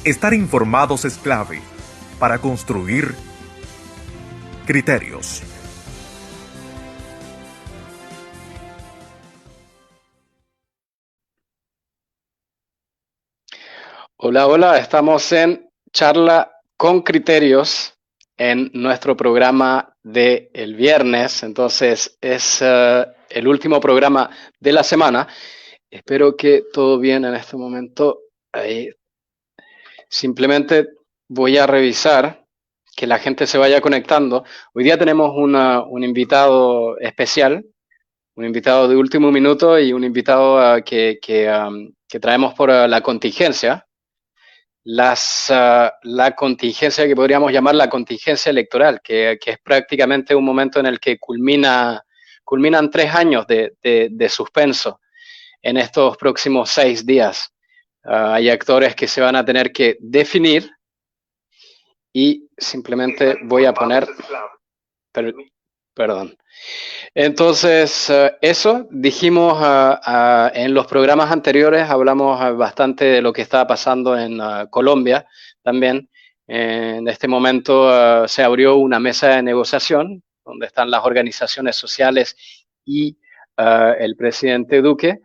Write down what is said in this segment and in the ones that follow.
Estar informados es clave para construir criterios. Hola, hola, estamos en Charla con Criterios en nuestro programa de el viernes, entonces es el último programa de la semana. Espero que todo bien en este momento. Ahí. Simplemente voy a revisar que la gente se vaya conectando. Hoy día tenemos un invitado especial, un invitado de último minuto y un invitado que traemos por la contingencia. La contingencia que podríamos llamar la contingencia electoral, que es prácticamente un momento en el que culminan 3 años de suspenso en estos próximos 6 días. Hay actores que se van a tener que definir y simplemente voy a poner... Perdón. Entonces, eso, dijimos en los programas anteriores, hablamos bastante de lo que estaba pasando en Colombia también. En este momento se abrió una mesa de negociación donde están las organizaciones sociales y el presidente Duque.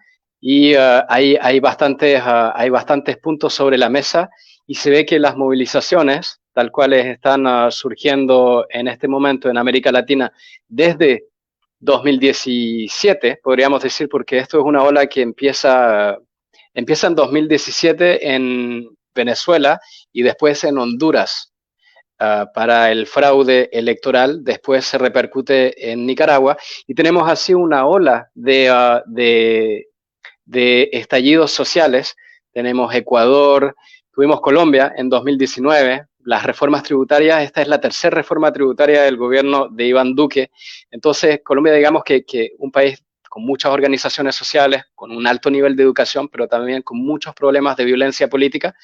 Y hay bastantes puntos sobre la mesa y se ve que las movilizaciones, tal cuales están surgiendo en este momento en América Latina desde 2017, podríamos decir, porque esto es una ola que empieza en 2017 en Venezuela y después en Honduras para el fraude electoral, después se repercute en Nicaragua y tenemos así una ola de estallidos sociales. Tenemos Ecuador, tuvimos Colombia en 2019, las reformas tributarias, esta es la tercera reforma tributaria del gobierno de Iván Duque. Entonces, Colombia, digamos que un país con muchas organizaciones sociales, con un alto nivel de educación, pero también con muchos problemas de violencia política,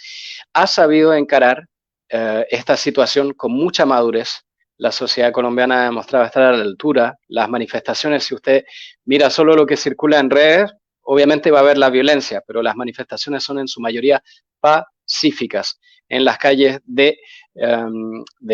ha sabido encarar esta situación con mucha madurez. La sociedad colombiana ha demostrado estar a la altura. Las manifestaciones, si usted mira solo lo que circula en redes, obviamente va a haber la violencia, pero las manifestaciones son en su mayoría pacíficas en las calles de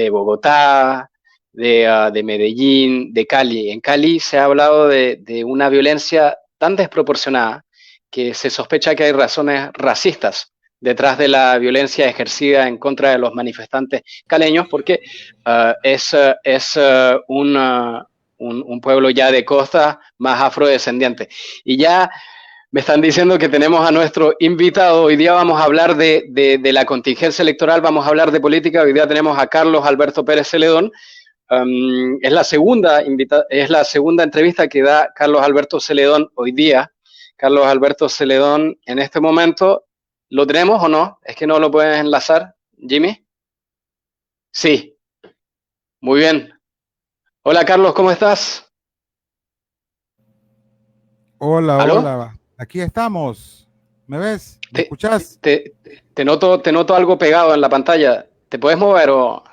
Bogotá, de Medellín, de Cali. En Cali se ha hablado de una violencia tan desproporcionada que se sospecha que hay razones racistas detrás de la violencia ejercida en contra de los manifestantes caleños, porque es un pueblo ya de costa más afrodescendiente. Y ya me están diciendo que tenemos a nuestro invitado. Hoy día vamos a hablar de la contingencia electoral, vamos a hablar de política. Hoy día tenemos a Carlos Alberto Pérez Celedón. Es la segunda entrevista que da Carlos Alberto Celedón hoy día. Carlos Alberto Celedón, en este momento, ¿lo tenemos o no? ¿Es que no lo puedes enlazar, Jimmy? Sí, muy bien. Hola Carlos, ¿cómo estás? Hola, ¿Aló? hola. Aquí estamos. ¿Me ves? ¿Me Te, escuchás? te noto algo pegado en la pantalla. ¿Te puedes mover o...?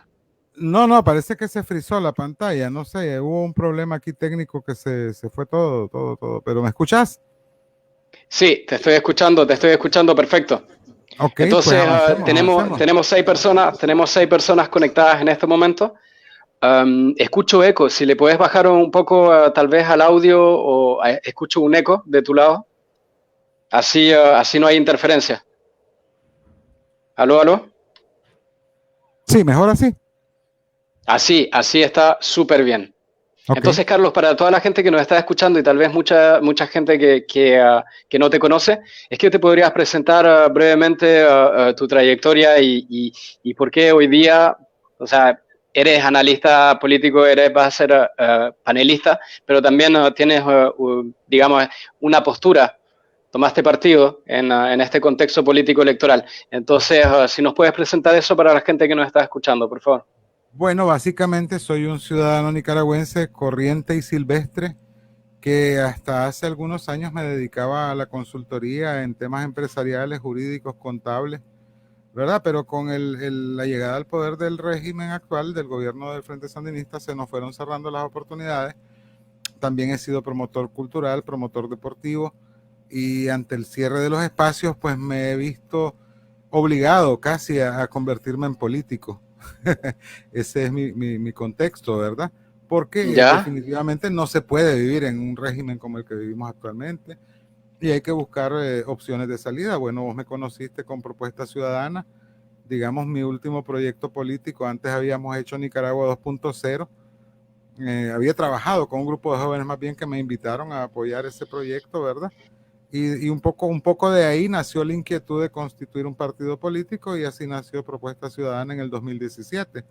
No, no, parece que se frizó la pantalla. No sé, hubo un problema aquí técnico que se fue todo. ¿Pero me escuchás? Sí, te estoy escuchando perfecto. Ok, pues Entonces, avancemos. tenemos 6 personas conectadas en este momento. Escucho eco, si le puedes bajar un poco tal vez al audio o escucho un eco de tu lado, así no hay interferencia. ¿Aló, aló? Sí, mejor así. Así está súper bien. Ok. Entonces, Carlos, para toda la gente que nos está escuchando y tal vez mucha gente que no te conoce, es que te podrías presentar brevemente tu trayectoria y por qué hoy día, o sea, eres analista político, vas a ser panelista, pero también tienes, digamos, una postura, tomaste partido en este contexto político electoral. Entonces, si nos puedes presentar eso para la gente que nos está escuchando, por favor. Bueno, básicamente soy un ciudadano nicaragüense corriente y silvestre que hasta hace algunos años me dedicaba a la consultoría en temas empresariales, jurídicos, contables, ¿verdad? Pero con la llegada al poder del régimen actual, del gobierno del Frente Sandinista, se nos fueron cerrando las oportunidades. También he sido promotor cultural, promotor deportivo, y ante el cierre de los espacios, pues me he visto obligado casi a convertirme en político. Ese es mi contexto, ¿verdad? Porque ¿Ya? definitivamente no se puede vivir en un régimen como el que vivimos actualmente y hay que buscar opciones de salida. Bueno, vos me conociste con Propuesta Ciudadana, digamos mi último proyecto político. Antes habíamos hecho Nicaragua 2.0. Había trabajado con un grupo de jóvenes más bien que me invitaron a apoyar ese proyecto, ¿verdad? Y un poco de ahí nació la inquietud de constituir un partido político y así nació Propuesta Ciudadana en el 2017,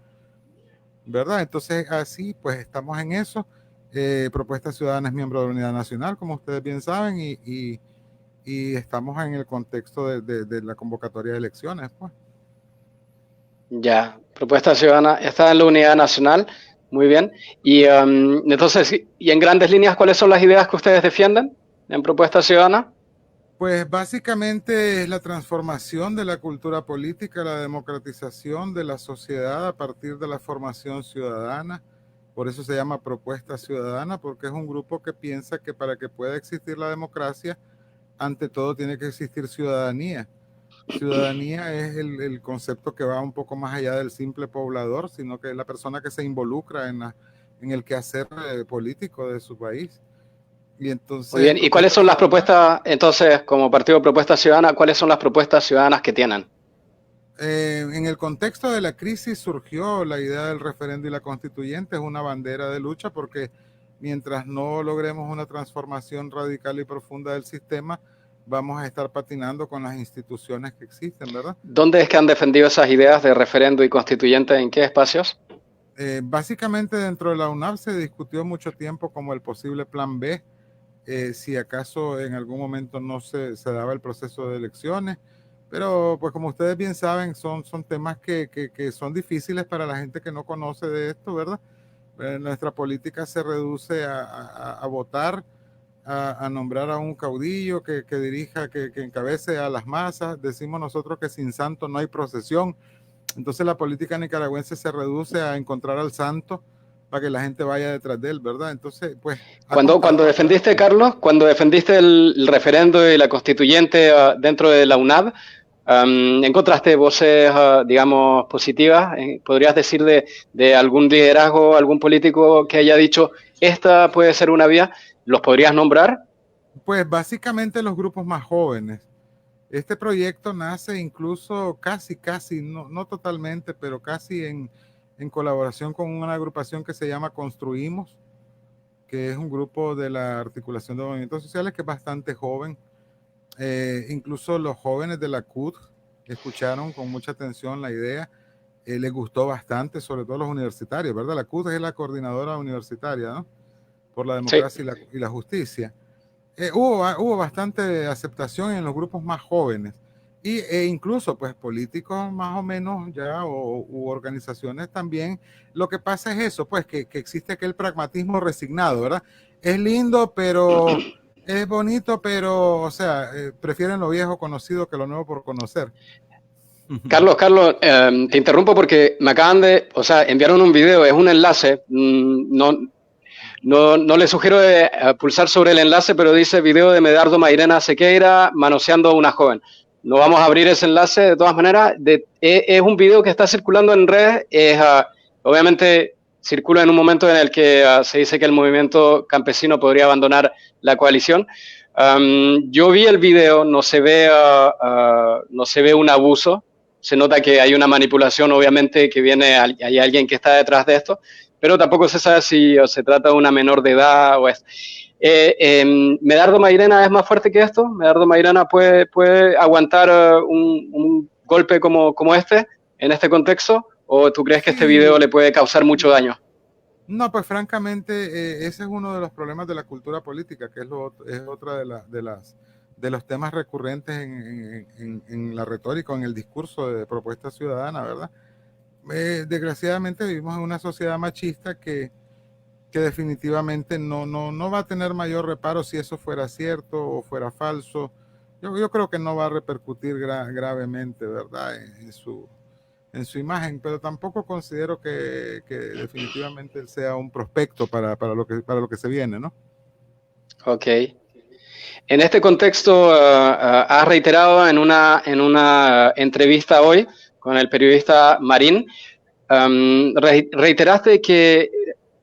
¿verdad? Entonces así pues estamos en eso. Propuesta Ciudadana es miembro de la Unidad Nacional, como ustedes bien saben, y estamos en el contexto de la convocatoria de elecciones, pues. Ya. Propuesta Ciudadana está en la Unidad Nacional. Muy bien. Y entonces, y en grandes líneas, ¿cuáles son las ideas que ustedes defienden en Propuesta Ciudadana? Pues básicamente es la transformación de la cultura política, la democratización de la sociedad a partir de la formación ciudadana. Por eso se llama Propuesta Ciudadana, porque es un grupo que piensa que para que pueda existir la democracia, ante todo tiene que existir ciudadanía. Ciudadanía es el concepto que va un poco más allá del simple poblador, sino que es la persona que se involucra en el quehacer político de su país. Y Muy entonces bien. ¿Y cuáles Propuesta son las Ciudadana, propuestas, entonces, como Partido Propuesta Ciudadana, cuáles son las propuestas ciudadanas que tienen? en el contexto de la crisis surgió la idea del referendo y la constituyente, es una bandera de lucha porque mientras no logremos una transformación radical y profunda del sistema, vamos a estar patinando con las instituciones que existen, ¿verdad? ¿Dónde es que han defendido esas ideas de referendo y constituyente? ¿En qué espacios? Básicamente dentro de la UNAV se discutió mucho tiempo como el posible plan B, si acaso en algún momento no se daba el proceso de elecciones, pero pues como ustedes bien saben, son temas que son difíciles para la gente que no conoce de esto, ¿verdad? Nuestra política se reduce a votar, a nombrar a un caudillo que dirija, que encabece a las masas. Decimos nosotros que sin santo no hay procesión. Entonces la política nicaragüense se reduce a encontrar al santo para que la gente vaya detrás de él, ¿verdad? Entonces, pues ha Cuando costado defendiste, bastante. Carlos, cuando defendiste el referendo y la constituyente dentro de la UNAV, ¿encontraste voces, digamos, positivas? ¿Podrías decir de algún liderazgo, algún político que haya dicho, esta puede ser una vía? ¿Los podrías nombrar? Pues básicamente los grupos más jóvenes. Este proyecto nace incluso casi, no totalmente, pero casi en colaboración con una agrupación que se llama Construimos, que es un grupo de la articulación de movimientos sociales que es bastante joven. Incluso los jóvenes de la CUT escucharon con mucha atención la idea, les gustó bastante, sobre todo los universitarios, ¿verdad? La CUT es la coordinadora universitaria, ¿no? Por la Sí. democracia y la justicia. Hubo bastante aceptación en los grupos más jóvenes e incluso pues políticos más o menos ya u organizaciones también. Lo que pasa es eso, pues que existe aquel pragmatismo resignado, ¿verdad? Es lindo, pero es bonito, pero, o sea, prefieren lo viejo conocido que lo nuevo por conocer. Carlos, te interrumpo porque me acaban de, o sea, enviaron un video, es un enlace, no le sugiero pulsar sobre el enlace, pero dice video de Medardo Mairena Sequeira manoseando a una joven. No vamos a abrir ese enlace de todas maneras. Es un video que está circulando en redes. Obviamente circula en un momento en el que se dice que el movimiento campesino podría abandonar la coalición. Yo vi el video, no se ve un abuso. Se nota que hay una manipulación, obviamente, que hay alguien que está detrás de esto, pero tampoco se sabe si se trata de una menor de edad o es. ¿Medardo Mairena es más fuerte que esto? ¿Medardo Mairena puede aguantar un golpe como este en este contexto? ¿O tú crees que este video le Sí, puede causar mucho daño? no, pues francamente, ese es uno de los problemas de la cultura política, que es otra de los temas recurrentes en la retórica, en el discurso de propuesta ciudadana, ¿verdad? Desgraciadamente vivimos en una sociedad machista que definitivamente no va a tener mayor reparo si eso fuera cierto o fuera falso. Yo creo que no va a repercutir gravemente, ¿verdad? En su imagen, pero tampoco considero que definitivamente él sea un prospecto para lo que se viene, ¿no? Ok. En este contexto, has reiterado en una entrevista hoy con el periodista Marín, reiteraste que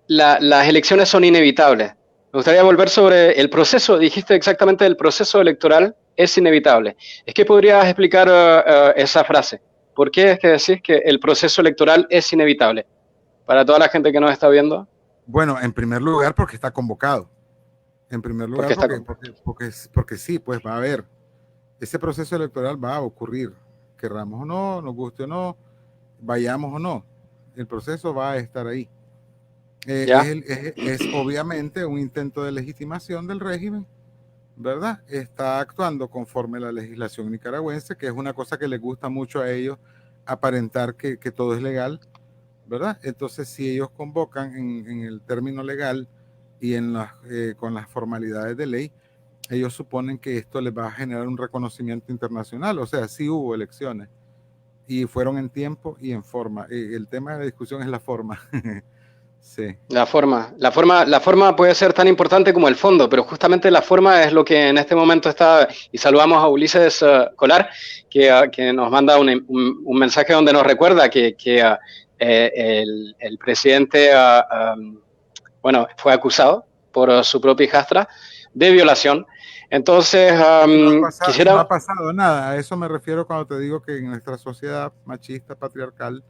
las elecciones son inevitables. Me gustaría volver sobre el proceso. Dijiste exactamente el proceso electoral es inevitable. ¿Es que podrías explicar esa frase? ¿Por qué es que decís que el proceso electoral es inevitable? Para toda la gente que nos está viendo. Bueno, en primer lugar porque está convocado. En primer lugar porque sí, pues va a haber. Ese proceso electoral va a ocurrir. Querramos o no, nos guste o no, vayamos o no. El proceso va a estar ahí. Es obviamente un intento de legitimación del régimen, ¿verdad? Está actuando conforme a la legislación nicaragüense, que es una cosa que les gusta mucho a ellos, aparentar que todo es legal, ¿verdad? Entonces, si ellos convocan en el término legal y con las formalidades de ley, ellos suponen que esto les va a generar un reconocimiento internacional. O sea, sí hubo elecciones y fueron en tiempo y en forma. El tema de la discusión es la forma. Sí. La forma puede ser tan importante como el fondo, pero justamente la forma es lo que en este momento está, y saludamos a Ulises Colar, que nos manda un mensaje donde nos recuerda que el presidente fue acusado por su propia hijastra de violación. Entonces, no ha pasado nada. A eso me refiero cuando te digo que en nuestra sociedad machista, patriarcal,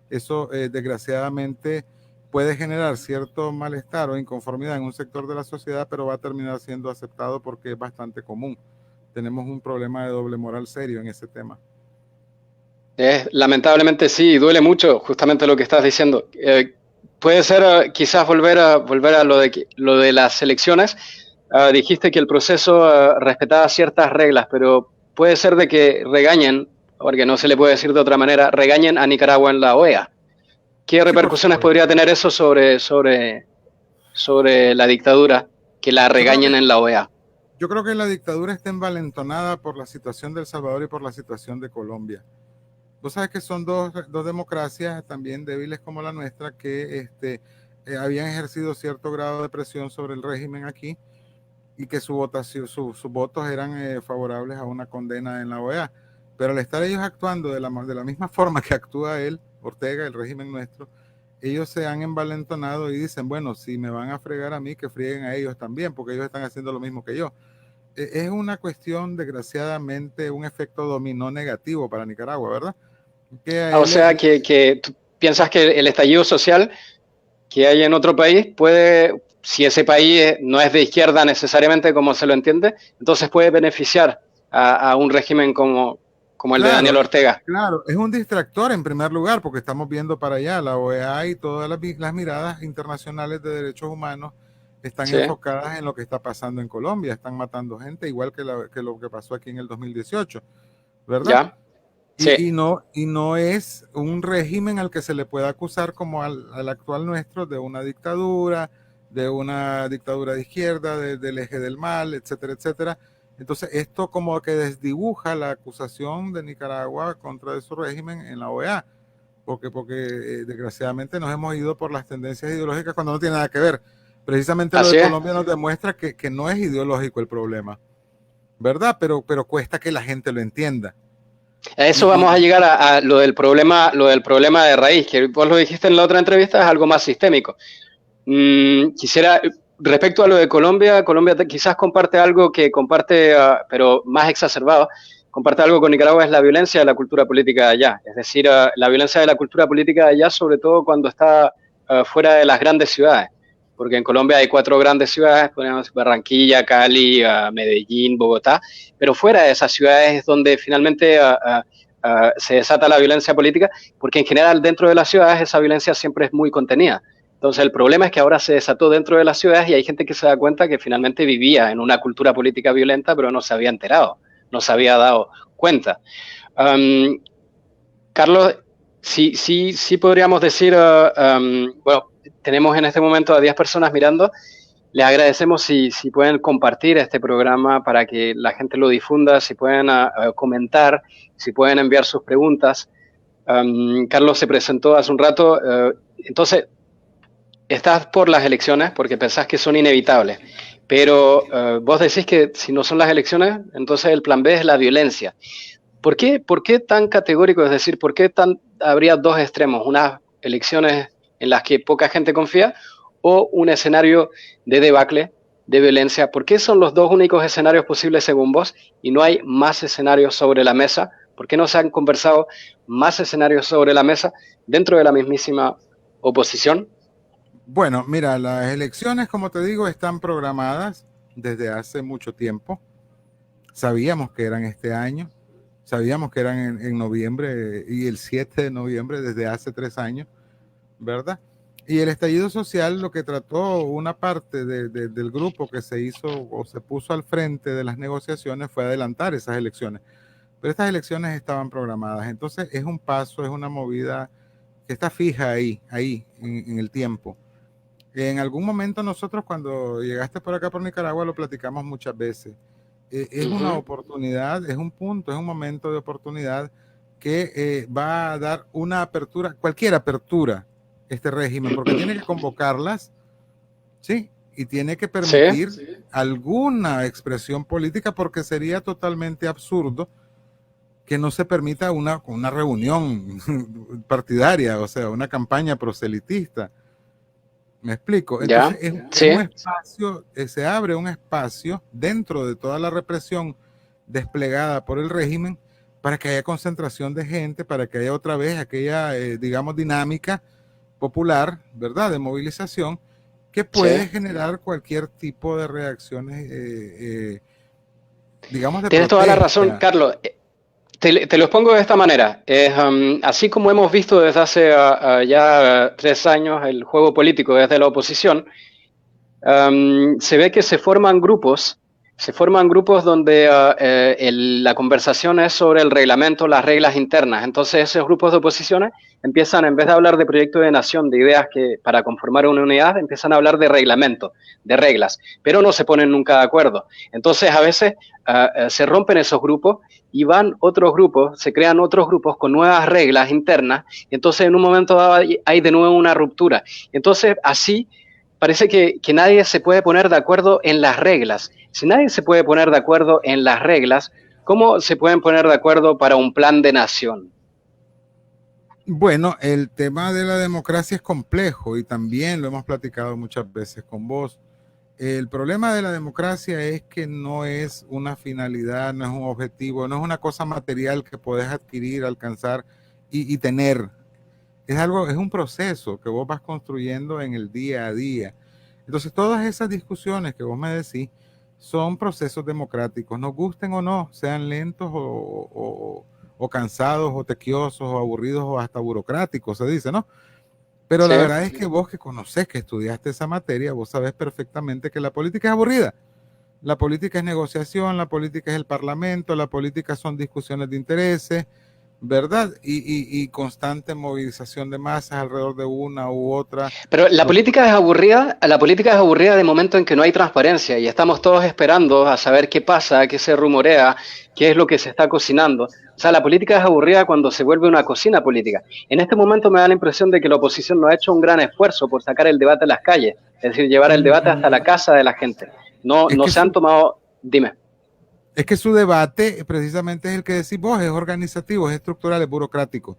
eso desgraciadamente puede generar cierto malestar o inconformidad en un sector de la sociedad, pero va a terminar siendo aceptado porque es bastante común. Tenemos un problema de doble moral serio en ese tema. Lamentablemente sí, duele mucho justamente lo que estás diciendo. Puede ser quizás volver a lo de las elecciones. Dijiste que el proceso respetaba ciertas reglas, pero puede ser de que regañen, porque no se le puede decir de otra manera, regañen a Nicaragua en la OEA. ¿Qué repercusiones podría tener eso sobre la dictadura, que la regañen en la OEA? Yo creo que la dictadura está envalentonada por la situación de El Salvador y por la situación de Colombia. Vos sabes que son dos democracias también débiles como la nuestra que habían ejercido cierto grado de presión sobre el régimen aquí y que sus votos eran favorables a una condena en la OEA. Pero al estar ellos actuando de la misma forma que actúa él, Ortega, el régimen nuestro, ellos se han envalentonado y dicen, bueno, si me van a fregar a mí, que frieguen a ellos también, porque ellos están haciendo lo mismo que yo. Es una cuestión, desgraciadamente, un efecto dominó negativo para Nicaragua, ¿verdad? O sea, que tú piensas que el estallido social que hay en otro país puede, si ese país no es de izquierda necesariamente como se lo entiende, entonces puede beneficiar a un régimen como el de Daniel Ortega. Claro, es un distractor en primer lugar, porque estamos viendo para allá, la OEA y todas las miradas internacionales de derechos humanos están enfocadas en lo que está pasando en Colombia, están matando gente, igual que lo que pasó aquí en el 2018, ¿verdad? Sí. Y no es un régimen al que se le pueda acusar como al actual nuestro de una dictadura de izquierda, del eje del mal, etcétera, etcétera. Entonces, esto como que desdibuja la acusación de Nicaragua contra su régimen en la OEA, porque desgraciadamente nos hemos ido por las tendencias ideológicas cuando no tiene nada que ver. Precisamente lo de Colombia nos demuestra que no es ideológico el problema, ¿verdad? Pero cuesta que la gente lo entienda. A eso vamos a llegar a lo del problema de raíz, que vos lo dijiste en la otra entrevista, es algo más sistémico. Quisiera... Respecto a lo de Colombia quizás comparte algo que comparte, pero más exacerbado, comparte algo con Nicaragua, es la violencia de la cultura política de allá. Es decir, la violencia de la cultura política de allá, sobre todo cuando está fuera de las grandes ciudades. Porque en Colombia hay 4 grandes ciudades, ponemos Barranquilla, Cali, Medellín, Bogotá, pero fuera de esas ciudades es donde finalmente se desata la violencia política, porque en general dentro de las ciudades esa violencia siempre es muy contenida. Entonces el problema es que ahora se desató dentro de las ciudades y hay gente que se da cuenta que finalmente vivía en una cultura política violenta, pero no se había enterado, no se había dado cuenta. Carlos, sí podríamos decir, bueno, tenemos en este momento a 10 personas mirando. Les agradecemos si pueden compartir este programa para que la gente lo difunda, si pueden comentar, si pueden enviar sus preguntas. Carlos se presentó hace un rato, entonces... Estás por las elecciones porque pensás que son inevitables, pero vos decís que si no son las elecciones, entonces el plan B es la violencia. ¿Por qué tan categórico? Es decir, ¿por qué habría dos extremos? Unas elecciones en las que poca gente confía o un escenario de debacle, de violencia. ¿Por qué son los dos únicos escenarios posibles según vos y no hay más escenarios sobre la mesa? ¿Por qué no se han conversado más escenarios sobre la mesa dentro de la mismísima oposición? Bueno, mira, las elecciones, como te digo, están programadas desde hace mucho tiempo. Sabíamos que eran este año, sabíamos que eran en noviembre y el 7 de noviembre desde hace 3 años, ¿verdad? Y el estallido social, lo que trató una parte del grupo que se hizo o se puso al frente de las negociaciones fue adelantar esas elecciones. Pero estas elecciones estaban programadas. Entonces es un paso, es una movida que está fija ahí en el tiempo. En algún momento nosotros cuando llegaste por acá por Nicaragua lo platicamos muchas veces. Es una oportunidad, es un punto, es un momento de oportunidad que va a dar una apertura, cualquier apertura, este régimen, porque tiene que convocarlas, ¿sí? Y tiene que permitir alguna expresión política, porque sería totalmente absurdo que no se permita una reunión partidaria, o sea, una campaña proselitista. ¿Me explico? Entonces es un espacio, se abre un espacio dentro de toda la represión desplegada por el régimen para que haya concentración de gente, para que haya otra vez aquella, digamos, dinámica popular, ¿verdad?, de movilización que puede generar cualquier tipo de reacciones, digamos, de Tienes protesta. toda la razón, Carlos. Te lo expongo de esta manera. Así como hemos visto desde hace ya 3 años el juego político desde la oposición, se ve que se forman grupos donde la conversación es sobre el reglamento, las reglas internas. Entonces esos grupos de oposiciones empiezan, en vez de hablar de proyecto de nación, de ideas que para conformar una unidad, empiezan a hablar de reglamento, de reglas, pero no se ponen nunca de acuerdo. Entonces a veces se rompen esos grupos y van otros grupos, se crean otros grupos con nuevas reglas internas, y entonces en un momento dado hay de nuevo una ruptura. Entonces así parece que nadie se puede poner de acuerdo en las reglas. Si nadie se puede poner de acuerdo en las reglas, ¿cómo se pueden poner de acuerdo para un plan de nación? Bueno, el tema de la democracia es complejo y también lo hemos platicado muchas veces con vos. El problema de la democracia es que no es una finalidad, no es un objetivo, no es una cosa material que podés adquirir, alcanzar y tener. Es algo, es un proceso que vos vas construyendo en el día a día. Entonces, todas esas discusiones que vos me decís son procesos democráticos, nos gusten o no, sean lentos o cansados o tequiosos o aburridos o hasta burocráticos, se dice, ¿no? Pero la verdad es que vos que conocés, que estudiaste esa materia, vos sabés perfectamente que la política es aburrida. La política es negociación, la política es el parlamento, la política son discusiones de intereses, ¿verdad? Y constante movilización de masas alrededor de una u otra. Pero la política es aburrida de momento en que no hay transparencia y estamos todos esperando a saber qué pasa, qué se rumorea, qué es lo que se está cocinando. O sea, la política es aburrida cuando se vuelve una cocina política. En este momento me da la impresión de que la oposición no ha hecho un gran esfuerzo por sacar el debate a las calles, es decir, llevar el debate hasta la casa de la gente. No se han tomado, dime. Es que su debate precisamente es el que decís vos, es organizativo, es estructural, es burocrático.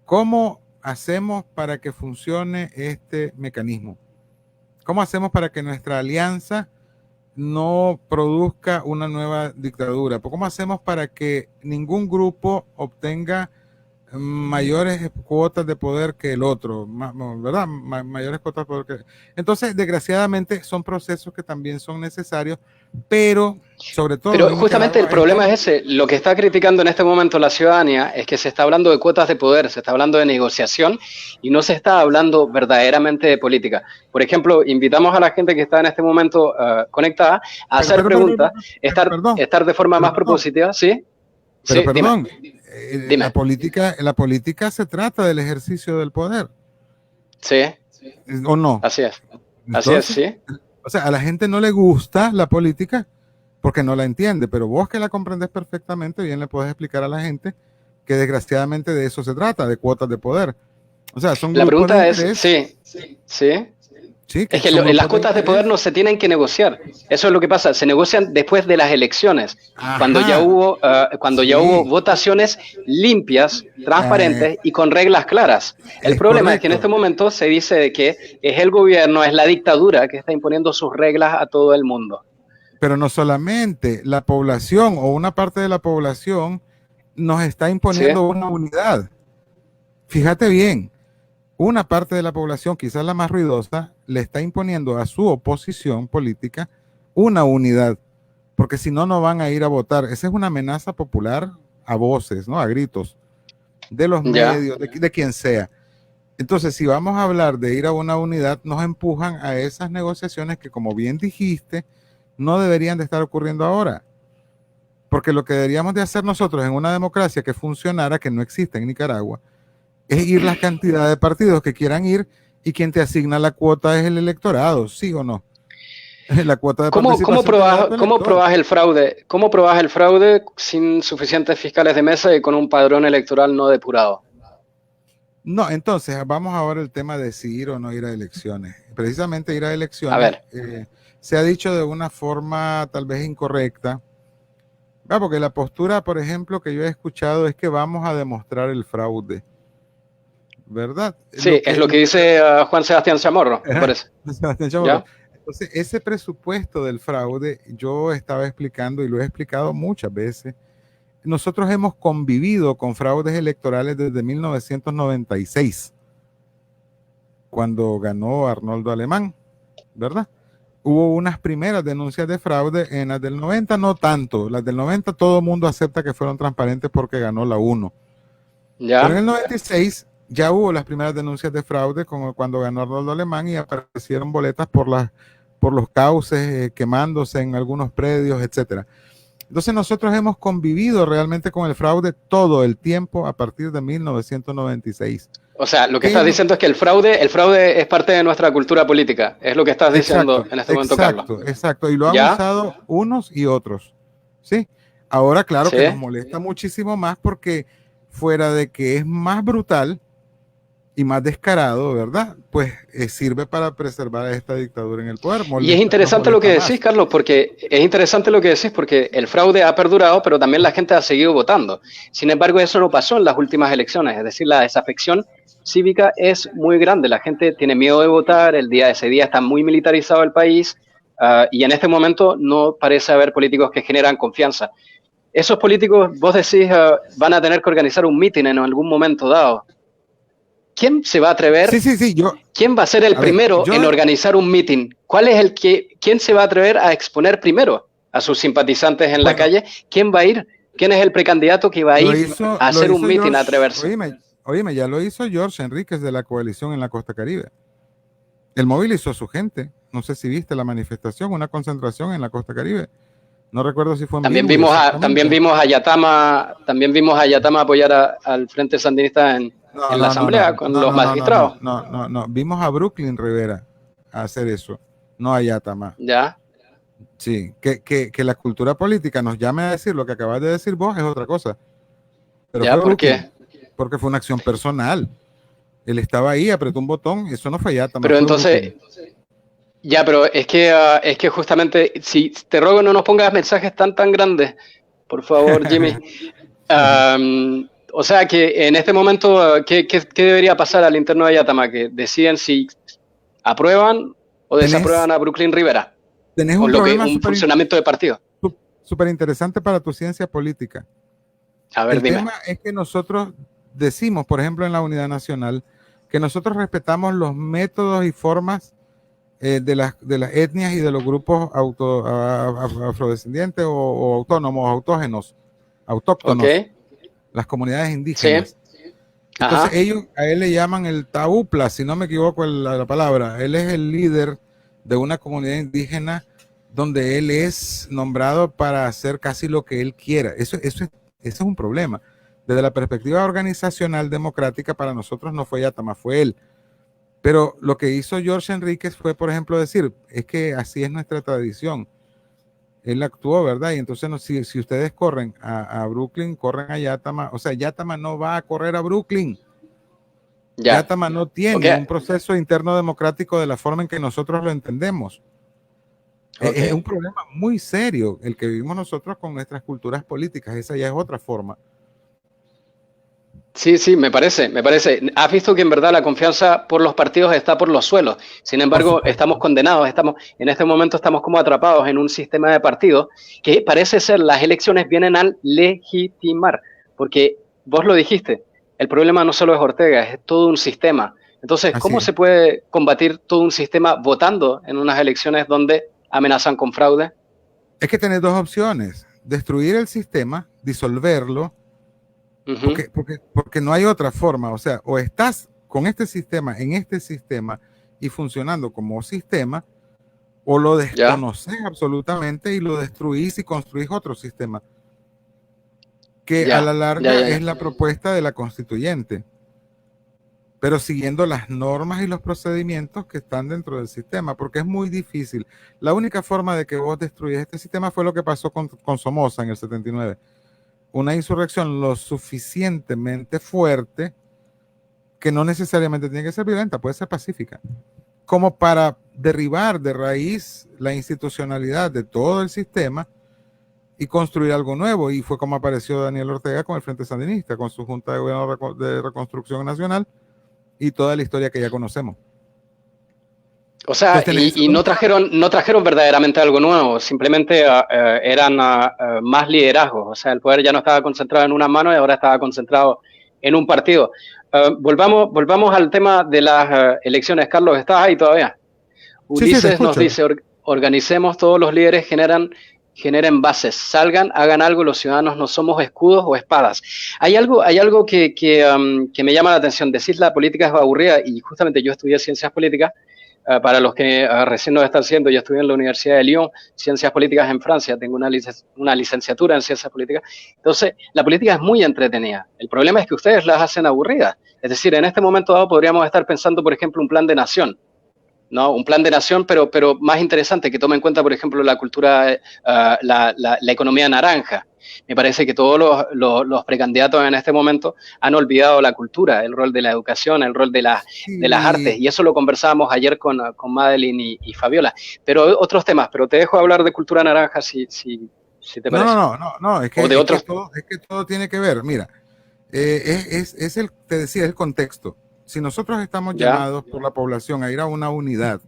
¿Cómo hacemos para que funcione este mecanismo? ¿Cómo hacemos para que nuestra alianza no produzca una nueva dictadura? ¿Cómo hacemos para que ningún grupo obtenga mayores cuotas de poder que el otro, ¿verdad? Mayores cuotas de poder que... Entonces, desgraciadamente, son procesos que también son necesarios, pero sobre todo... Pero justamente el problema es ese. Lo que está criticando en este momento la ciudadanía es que se está hablando de cuotas de poder, se está hablando de negociación y no se está hablando verdaderamente de política. Por ejemplo, invitamos a la gente que está en este momento conectada a hacer preguntas, estar de forma más propositiva, ¿sí? Pero sí, perdón, dime. La política se trata del ejercicio del poder. Sí. ¿O no? Así es. Entonces, así es, sí. O sea, a la gente no le gusta la política porque no la entiende, pero vos que la comprendes perfectamente, bien le puedes explicar a la gente que desgraciadamente de eso se trata, de cuotas de poder. O sea, son la pregunta es, sí. Sí, Es que son las grupos de cuotas de poder interés. no se tienen que negociar. Eso es lo que pasa. Se negocian después de las elecciones, Ajá, cuando ya hubo sí, votaciones limpias, eh, transparentes y con reglas claras. El es problema es que en este correcto. momento se dice de que es el gobierno, es la dictadura que está imponiendo sus reglas a todo el mundo. Pero no solamente la población o una parte de la población nos está ¿Sí? imponiendo una unidad. Fíjate bien, una parte de la población, quizás la más ruidosa, le está imponiendo a su oposición política una unidad, porque si no, no van a ir a votar. Esa es una amenaza popular a voces, ¿no? A gritos, de los Ya. medios, de quien sea. Entonces, si vamos a hablar de ir a una unidad, nos empujan a esas negociaciones que, como bien dijiste, no deberían de estar ocurriendo ahora. Porque lo que deberíamos de hacer nosotros en una democracia que funcionara, que no existe en Nicaragua, es ir la cantidad de partidos que quieran ir y quien te asigna la cuota es el electorado, ¿sí o no? La cuota de participación te la da tu Cómo elector. probás el fraude? ¿Cómo probás el fraude sin suficientes fiscales de mesa y con un padrón electoral no depurado? No, entonces vamos ahora al tema de si ir o no ir a elecciones. Precisamente ir a A elecciones ver, se ha dicho de una forma tal vez incorrecta. Porque la postura, por ejemplo, que yo he escuchado es que vamos a demostrar el fraude, ¿verdad? sí, es lo que dice Juan Sebastián Chamorro, me parece. Sebastián Chamorro. ¿Ya? Entonces, ese presupuesto del fraude, yo estaba explicando y lo he explicado muchas veces. Nosotros hemos convivido con fraudes electorales desde 1996, cuando ganó Arnoldo Alemán, ¿verdad? Hubo unas primeras denuncias de fraude, en las del 90 no tanto, las del 90 todo el mundo acepta que fueron transparentes porque ganó la 1. Pero en ¿Ya? el 96 ya hubo las primeras denuncias de fraude, como cuando ganó Arnoldo Alemán y aparecieron boletas por los cauces quemándose en algunos predios, etcétera. Entonces nosotros hemos convivido realmente con el fraude todo el tiempo a partir de 1996. O sea, lo que ¿Qué es estás lo? diciendo es que el fraude es parte de nuestra cultura política. Es lo que estás diciendo Exacto, en este momento, Carlos. exacto, exacto. Y lo han ¿Ya? usado unos y otros. ¿Sí? Ahora, claro ¿Sí? que nos molesta muchísimo más porque fuera de que es más brutal y más descarado, ¿verdad? Pues sirve para preservar a esta dictadura en el poder. Y es Nos interesante lo que molesta decís, más. Carlos, porque es interesante lo que decís porque el fraude ha perdurado, pero también la gente ha seguido votando. Sin embargo, eso no pasó en las últimas elecciones, es decir, la desafección cívica es muy grande, la gente tiene miedo de votar, ese día está muy militarizado el país, y en este momento no parece haber políticos que generan confianza. Esos políticos, vos decís, van a tener que organizar un mitin en algún momento dado. ¿Quién se va a Sí, atrever? sí, sí, ¿Quién va a ser el a ver, primero en organizar un meeting? ¿Quién se va a atrever a exponer primero a sus simpatizantes en la bueno, calle? ¿Quién va a ir? ¿Quién es el precandidato que va a ir a lo hacer un hizo meeting, a George, atreverse? oíme, ya lo hizo George Enríquez de la coalición en la Costa Caribe. Él movilizó a su gente. No sé si viste la manifestación, una concentración en la Costa Caribe. No recuerdo si fue en Bilwi exactamente. También vimos a Yatama apoyar al Frente Sandinista No, en la no, no, no, asamblea con no, los no, no, no, no, magistrados. no, no, no. Vimos a Brooklyn Rivera a hacer eso, no a Yatama. ¿Ya? Sí, que la cultura política nos llame a decir lo que acabas de decir vos es otra cosa. Pero ¿Ya? fue ¿Por Brooklyn, qué? porque fue una acción personal. Él estaba ahí, apretó un botón, eso no fue Yatama, Pero fue Brooklyn. entonces, ya, pero es que justamente, si te ruego no nos pongas mensajes tan grandes, por favor, Jimmy. O sea que en este momento, ¿qué debería pasar al interno de Yatama? Que deciden si aprueban o tenés, desaprueban a Brooklyn Rivera tenés un con problema un funcionamiento de partido. súper interesante para tu ciencia política. A ver, El dime. tema es que nosotros decimos, por ejemplo, en la Unidad Nacional, que nosotros respetamos los métodos y formas de las etnias y de los grupos afrodescendientes o autónomos, Ok, autóctonos, las comunidades sí, indígenas. Entonces ajá, ellos, a él le llaman el Taupla, si no me equivoco la palabra. Él es el líder de una comunidad indígena donde él es nombrado para hacer casi lo que él quiera. Eso es un problema. Desde la perspectiva organizacional democrática, para nosotros no fue Yatama, fue él. Pero lo que hizo George Enríquez fue, por ejemplo, decir, es que así es nuestra tradición. Él actuó, ¿verdad? Y entonces si ustedes corren a Brooklyn, corren a Yatama. O sea, Yatama no va a correr a Brooklyn. Ya. Gautama no tiene Okay. un proceso interno democrático de la forma en que nosotros lo entendemos. Okay. Es un problema muy serio el que vivimos nosotros con nuestras culturas políticas. Esa ya es otra forma. Sí, sí, me parece, me parece. Has visto que en verdad la confianza por los partidos está por los suelos. Sin embargo, estamos condenados, en este momento estamos como atrapados en un sistema de partidos que parece ser las elecciones vienen a legitimar, porque vos lo dijiste, el problema no solo es Ortega, es todo un sistema. Entonces, ¿cómo se puede combatir todo un sistema votando en unas elecciones donde amenazan con fraude? Es que tenés dos opciones: destruir el sistema, disolverlo. Porque no hay otra forma. O sea, o estás con este sistema, en este sistema y funcionando como sistema, o lo desconoces absolutamente y lo destruís y construís otro sistema. Que a la larga es la propuesta de la constituyente, pero siguiendo las normas y los procedimientos que están dentro del sistema, porque es muy difícil. La única forma de que vos destruyas este sistema fue lo que pasó con Somoza en el 79. Una insurrección lo suficientemente fuerte que no necesariamente tiene que ser violenta, puede ser pacífica, como para derribar de raíz la institucionalidad de todo el sistema y construir algo nuevo. Y fue como apareció Daniel Ortega con el Frente Sandinista, con su Junta de Gobierno de Reconstrucción Nacional y toda la historia que ya conocemos. O sea, y no trajeron verdaderamente algo nuevo, simplemente eran más liderazgos. O sea, el poder ya no estaba concentrado en una mano y ahora estaba concentrado en un partido. Volvamos al tema de las elecciones. Carlos, ¿estás ahí todavía? Ulises nos dice, organicemos, todos los líderes generen bases, salgan, hagan algo, los ciudadanos no somos escudos o espadas. Hay algo que me llama la atención. Decís la política es aburrida, y justamente yo estudié ciencias políticas. Para los que recién nos están haciendo, yo estudié en la Universidad de Lyon, Ciencias Políticas en Francia, tengo una licenciatura en Ciencias Políticas. Entonces, la política es muy entretenida. El problema es que ustedes las hacen aburridas. Es decir, en este momento dado podríamos estar pensando, por ejemplo, un plan de nación, ¿no? Un plan de nación, pero más interesante, que tome en cuenta, por ejemplo, la cultura, la economía naranja. Me parece que todos los precandidatos en este momento han olvidado la cultura, el rol de la educación, el rol de las artes, y eso lo conversábamos ayer con Madeline y Fabiola. Pero otros temas, pero te dejo hablar de cultura naranja si te parece. No, es que todo tiene que ver. Mira, te decía, el contexto. Si nosotros estamos llamados por la población a ir a una unidad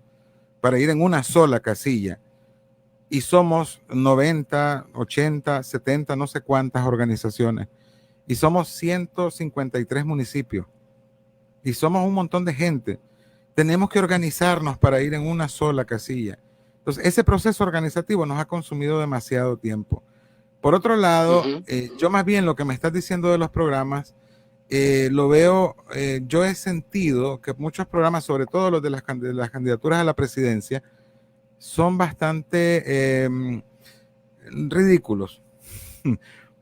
para ir en una sola casilla, y somos 90, 80, 70, no sé cuántas organizaciones, y somos 153 municipios, y somos un montón de gente, tenemos que organizarnos para ir en una sola casilla. Entonces, ese proceso organizativo nos ha consumido demasiado tiempo. Por otro lado, yo más bien lo que me estás diciendo de los programas, lo veo, yo he sentido que muchos programas, sobre todo los de las candidaturas a la presidencia, son bastante ridículos,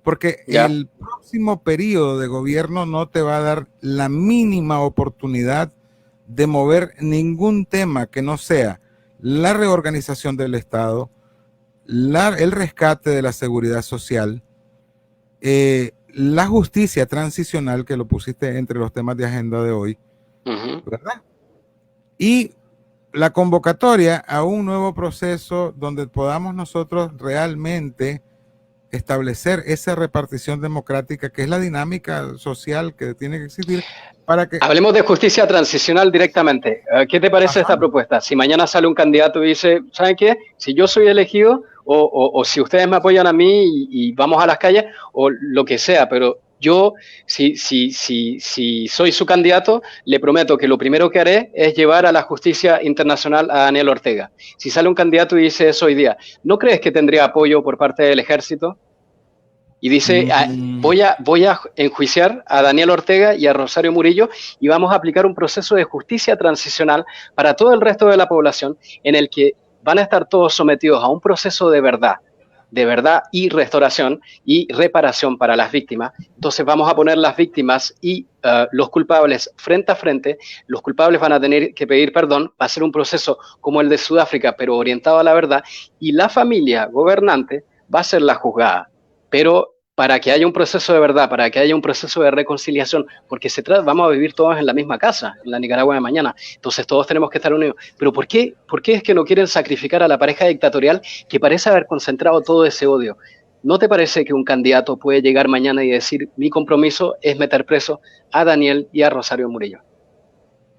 porque el próximo periodo de gobierno no te va a dar la mínima oportunidad de mover ningún tema que no sea la reorganización del Estado, el rescate de la seguridad social, la justicia transicional, que lo pusiste entre los temas de agenda de hoy, ¿verdad? Y la convocatoria a un nuevo proceso donde podamos nosotros realmente establecer esa repartición democrática, que es la dinámica social que tiene que existir para que... Hablemos de justicia transicional directamente. ¿Qué te parece esta propuesta? Si mañana sale un candidato y dice, ¿saben qué? Si yo soy elegido, o si ustedes me apoyan a mí y vamos a las calles, o lo que sea, pero yo, si soy su candidato, le prometo que lo primero que haré es llevar a la justicia internacional a Daniel Ortega. Si sale un candidato y dice eso hoy día, ¿no crees que tendría apoyo por parte del ejército? Y dice, voy a enjuiciar a Daniel Ortega y a Rosario Murillo y vamos a aplicar un proceso de justicia transicional para todo el resto de la población, en el que van a estar todos sometidos a un proceso de verdad y restauración y reparación para las víctimas. Entonces vamos a poner las víctimas y los culpables frente a frente. Los culpables van a tener que pedir perdón. Va a ser un proceso como el de Sudáfrica, pero orientado a la verdad, y la familia gobernante va a ser la juzgada. Pero para que haya un proceso de verdad, para que haya un proceso de reconciliación, porque vamos a vivir todos en la misma casa, en la Nicaragua de mañana, entonces todos tenemos que estar unidos. Pero ¿por qué es que no quieren sacrificar a la pareja dictatorial que parece haber concentrado todo ese odio? ¿No te parece que un candidato puede llegar mañana y decir, mi compromiso es meter preso a Daniel y a Rosario Murillo?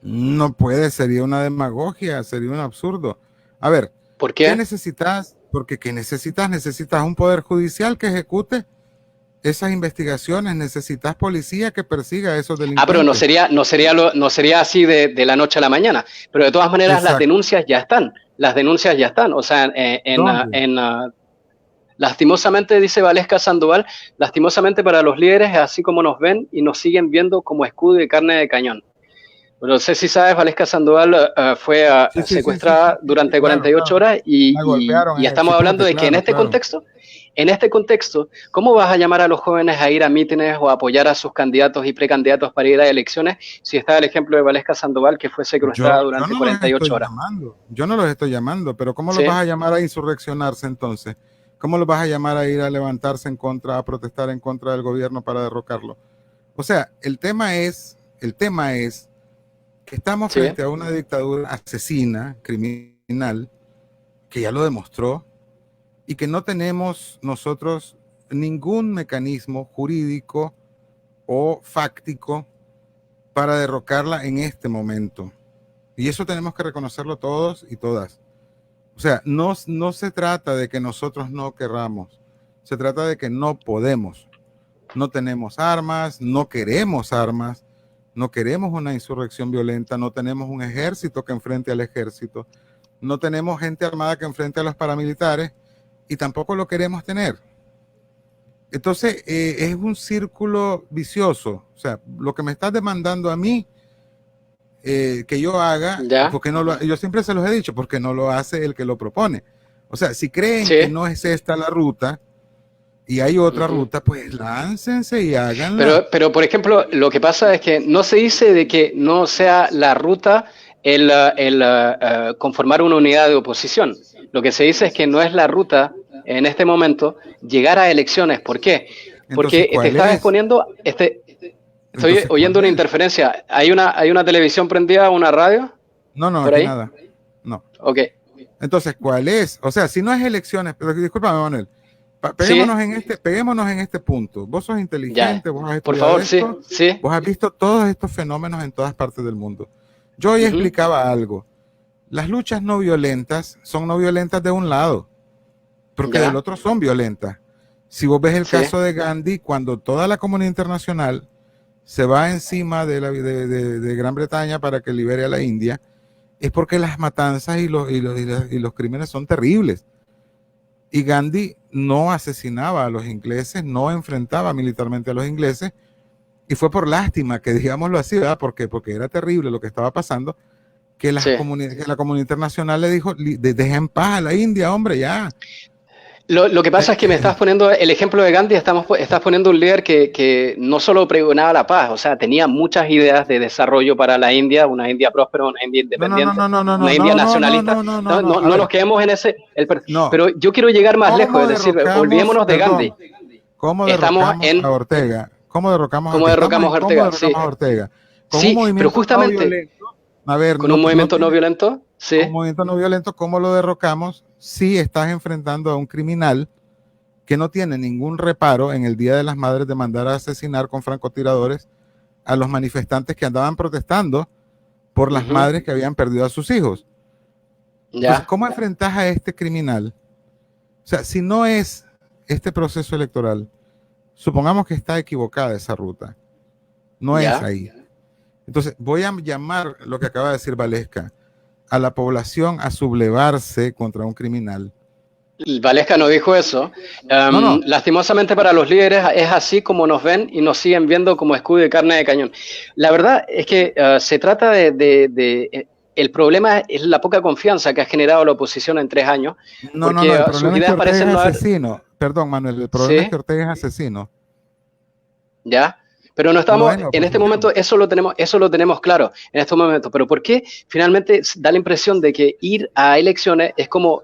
No puede, sería una demagogia, sería un absurdo. A ver, ¿Por qué? ¿qué necesitas? Porque ¿qué necesitas? Necesitas un poder judicial que ejecute esas investigaciones, necesitas policía que persiga a esos delincuentes. Pero no sería así de la noche a la mañana. Pero de todas maneras, exacto, las denuncias ya están. Las denuncias ya están. O sea, lastimosamente, dice Valesca Sandoval, lastimosamente para los líderes es así como nos ven y nos siguen viendo como escudo y carne de cañón. No sé si sabes, Valesca Sandoval fue secuestrada durante 48 horas y estamos hablando de que en este contexto, ¿cómo vas a llamar a los jóvenes a ir a mítines o a apoyar a sus candidatos y precandidatos para ir a elecciones si está el ejemplo de Valesca Sandoval que fue secuestrada durante 48 horas? Yo no los estoy llamando, pero ¿cómo los vas a llamar a insurreccionarse entonces? ¿Cómo los vas a llamar a ir a levantarse en contra, a protestar en contra del gobierno para derrocarlo? O sea, el tema es que estamos frente a una dictadura asesina, criminal, que ya lo demostró, y que no tenemos nosotros ningún mecanismo jurídico o fáctico para derrocarla en este momento. Y eso tenemos que reconocerlo todos y todas. O sea, no se trata de que nosotros no querramos, se trata de que no podemos. No tenemos armas, no queremos armas, no queremos una insurrección violenta, no tenemos un ejército que enfrente al ejército, no tenemos gente armada que enfrente a los paramilitares y tampoco lo queremos tener. Entonces, es un círculo vicioso. O sea, lo que me estás demandando a mí que yo haga, porque no yo siempre se los he dicho, porque no lo hace el que lo propone. O sea, si creen que no es esta la ruta, y hay otra ruta, pues láncense y háganla. Pero, por ejemplo, lo que pasa es que no se dice de que no sea la ruta el conformar una unidad de oposición. Lo que se dice es que no es la ruta, en este momento, llegar a elecciones. ¿Por qué? Porque te estás exponiendo... Estoy oyendo una interferencia. ¿Hay una televisión prendida, una radio? No, aquí nada. No. Ok. Entonces, ¿cuál es? O sea, si no es elecciones, pero discúlpame, Manuel, peguémonos en este punto. Vos sos inteligente, vos has estudiado esto, vos has visto todos estos fenómenos en todas partes del mundo. Yo hoy explicaba algo. Las luchas no violentas son no violentas de un lado, porque del otro son violentas. Si vos ves el caso de Gandhi, cuando toda la comunidad internacional se va encima de Gran Bretaña para que libere a la India, es porque las matanzas y los crímenes son terribles. Y Gandhi no asesinaba a los ingleses, no enfrentaba militarmente a los ingleses, y fue por lástima, que digámoslo así, ¿verdad? Porque era terrible lo que estaba pasando, que la comunidad internacional le dijo, deja en paz a la India, hombre, ya. Lo que pasa es que me estás poniendo el ejemplo de Gandhi, estás poniendo un líder que no solo pregonaba la paz, o sea, tenía muchas ideas de desarrollo para la India, una India próspera, una India independiente, una India nacionalista. No nos quedemos en ese... Pero yo quiero llegar más lejos, es decir, olvidémonos de Gandhi. ¿Cómo derrocamos a Ortega? ¿Cómo derrocamos a Ortega? Sí, pero justamente... con un movimiento no violento, con un movimiento no violento, ¿cómo lo derrocamos? Si estás enfrentando a un criminal que no tiene ningún reparo en el Día de las Madres de mandar a asesinar con francotiradores a los manifestantes que andaban protestando por las madres que habían perdido a sus hijos. Entonces, ¿cómo enfrentas a este criminal? O sea, si no es este proceso electoral, supongamos que está equivocada esa ruta, no es ahí. Entonces, voy a llamar lo que acaba de decir Valesca, a la población a sublevarse contra un criminal. Valesca no dijo eso. No. Lastimosamente para los líderes es así como nos ven y nos siguen viendo como escudo de carne de cañón. La verdad es que se trata el problema es la poca confianza que ha generado la oposición en 3 años. No, el problema es que Ortega es asesino. Perdón, Manuel, el problema es que Ortega es asesino. ¿Ya? Pero no estamos, Bueno, en por este supuesto. momento eso lo tenemos claro, en este momento. Pero ¿por qué finalmente da la impresión de que ir a elecciones es como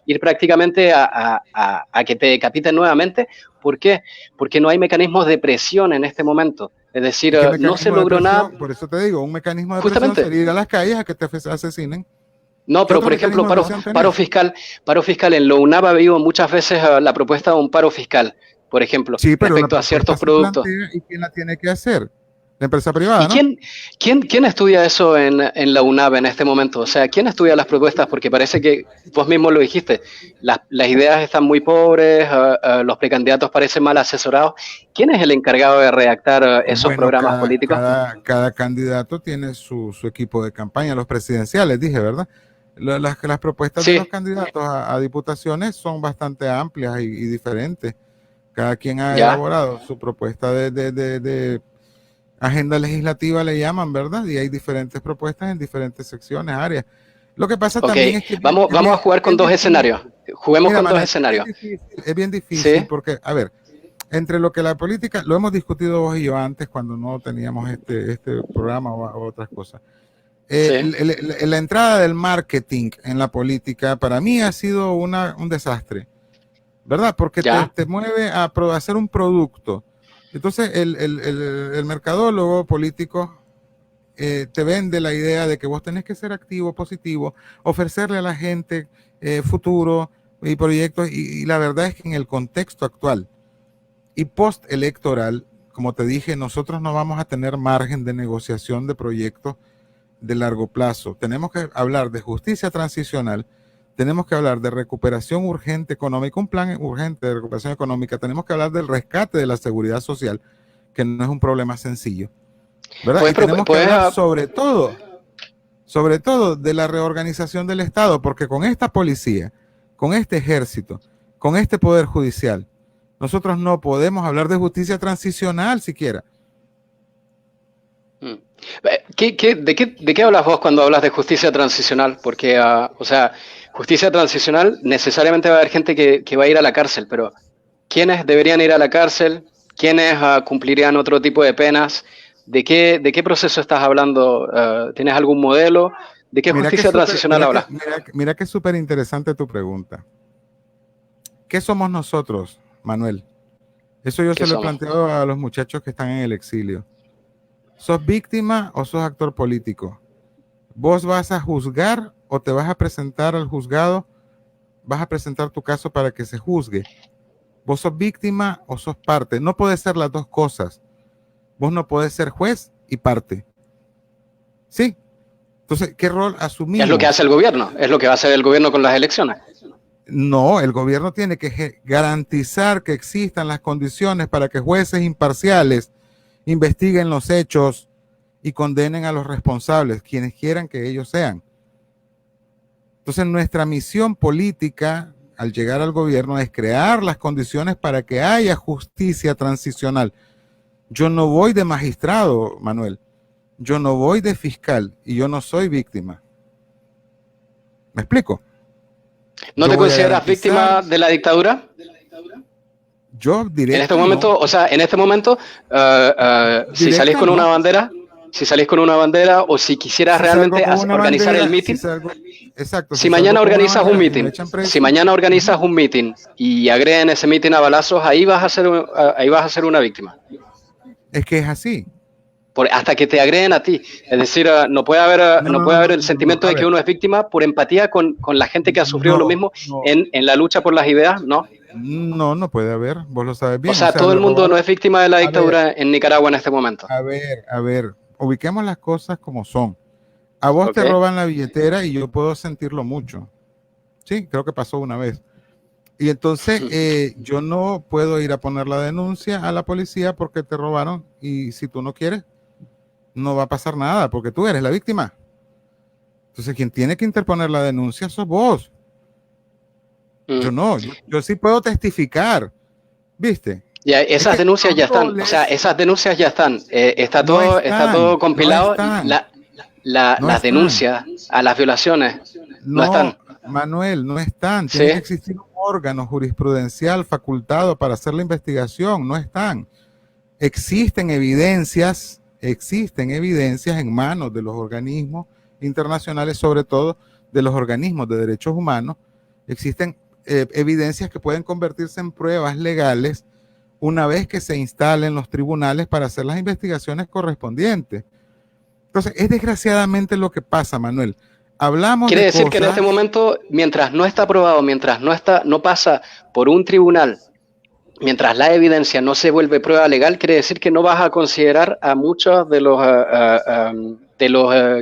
ir prácticamente a que te decapiten nuevamente? ¿Por qué? Porque no hay mecanismos de presión en este momento. Es decir, ¿Y qué no se mecanismo de logró nada, presión? Por eso te digo, un mecanismo de presión justamente. sería ir a las calles a que te asesinen. No, ¿Qué pero otro por ejemplo, mecanismo de presión tenés? paro fiscal en la UNAV ha habido muchas veces la propuesta de un paro fiscal, por ejemplo, Sí, pero la respecto a propuesta ciertos se productos. plantea y quién la tiene que hacer. La empresa privada, ¿Y ¿no? quién estudia eso en la UNAV en este momento? O sea, ¿quién estudia las propuestas? Porque parece que vos mismo lo dijiste, las ideas están muy pobres, los precandidatos parecen mal asesorados. ¿Quién es el encargado de redactar esos Bueno, programas políticos? cada candidato tiene su equipo de campaña, los presidenciales, dije, ¿verdad? Las propuestas de los Sí, candidatos a diputaciones son bastante amplias y diferentes. Cada quien ha ya, elaborado su propuesta de agenda legislativa, le llaman, ¿verdad? Y hay diferentes propuestas en diferentes secciones, áreas. Lo que pasa ok. también es que Vamos a jugar con bien dos difícil. escenarios. Juguemos Mira, con dos Manuel, escenarios. es bien difícil Sí, porque, a ver, entre lo que la política, lo hemos discutido vos y yo antes cuando no teníamos este programa o otras cosas. sí, La entrada del marketing en la política para mí ha sido un desastre, ¿verdad? Porque ya, te mueve a hacer un producto. Entonces el mercadólogo político te vende la idea de que vos tenés que ser activo, positivo, ofrecerle a la gente futuro y proyectos, y la verdad es que en el contexto actual y post-electoral, como te dije, nosotros no vamos a tener margen de negociación de proyectos de largo plazo. Tenemos que hablar de justicia transicional, tenemos que hablar de recuperación urgente económica, un plan urgente de recuperación económica, tenemos que hablar del rescate de la seguridad social, que no es un problema sencillo, ¿verdad? Y tenemos que puedes, hablar sobre todo de la reorganización del Estado, porque con esta policía, con este ejército, con este poder judicial, nosotros no podemos hablar de justicia transicional siquiera. mm. De qué hablas vos cuando hablas de justicia transicional? Porque, o sea, justicia transicional necesariamente va a haber gente que va a ir a la cárcel, pero ¿quiénes deberían ir a la cárcel? ¿Quiénes cumplirían otro tipo de penas? De qué proceso estás hablando? ¿Tienes algún modelo? ¿De qué Mira que justicia transicional hablas? mira que es súper interesante tu pregunta. ¿Qué somos nosotros, Manuel? Eso yo ¿Qué se lo he somos? planteado a los muchachos que están en el exilio. ¿Sos víctima o sos actor político? ¿Vos vas a juzgar o te vas a presentar al juzgado? ¿Vas a presentar tu caso para que se juzgue? ¿Vos sos víctima o sos parte? No puede ser las dos cosas. Vos no podés ser juez y parte. ¿Sí? Entonces, ¿qué rol Es lo que asumimos? hace el gobierno, es lo que va a hacer el gobierno con las elecciones. No, el gobierno tiene que garantizar que existan las condiciones para que jueces imparciales investiguen los hechos y condenen a los responsables, quienes quieran que ellos sean. Entonces, nuestra misión política al llegar al gobierno es crear las condiciones para que haya justicia transicional. Yo no voy de magistrado, Manuel. Yo no voy de fiscal y yo no soy víctima. ¿Me explico? ¿No Yo te voy a consideras garantizar, víctima de la dictadura? yo En este directa no. momento, o sea, en este momento, si salís Directa con una no. bandera, si salís con una bandera o si quisieras Si salgo realmente con una organizar el bandera, si meeting, salgo, exacto, si si salgo mañana con una organizas un bandera y me meeting, echan si preso, mañana uh -huh. organizas un meeting y agreden ese meeting a balazos, ahí vas a ser una víctima. Es que es así. Hasta que te agreden a ti. Es decir, no puede haber el sentimiento A de que ver, uno es víctima por empatía con la gente que ha sufrido lo no, mismo no, en la lucha por las ideas, ¿no? no puede haber, vos lo sabes O bien, o sea, sea, todo le el mundo no robaron, es víctima de la a ver, dictadura en Nicaragua en este momento. a ver, ubiquemos las cosas como son. A vos ¿Ok? te roban la billetera y yo puedo sentirlo mucho. Sí, creo que pasó una vez. Y entonces yo no puedo ir a poner la denuncia a la policía porque te robaron y si tú no quieres, no va a pasar nada porque tú eres la víctima. Entonces quien tiene que interponer la denuncia sos vos. Yo no, yo sí puedo testificar, ¿viste? Ya, Es esas que denuncias los ya están, o sea, roles esas denuncias ya están, no está todo están, no compilado, están, no las están. denuncias a las violaciones no No, están, Manuel, no están. ¿sí? Tiene que existir un órgano jurisprudencial facultado para hacer la investigación, no están. existen evidencias en manos de los organismos internacionales, sobre todo de los organismos de derechos humanos, existen evidencias que pueden convertirse en pruebas legales una vez que se instalen los tribunales para hacer las investigaciones correspondientes. Entonces, es desgraciadamente lo que pasa, Manuel. Hablamos Quiere de decir que en este momento, mientras no está aprobado, mientras no pasa por un tribunal, mientras la evidencia no se vuelve prueba legal, quiere decir que no vas a considerar a muchos de los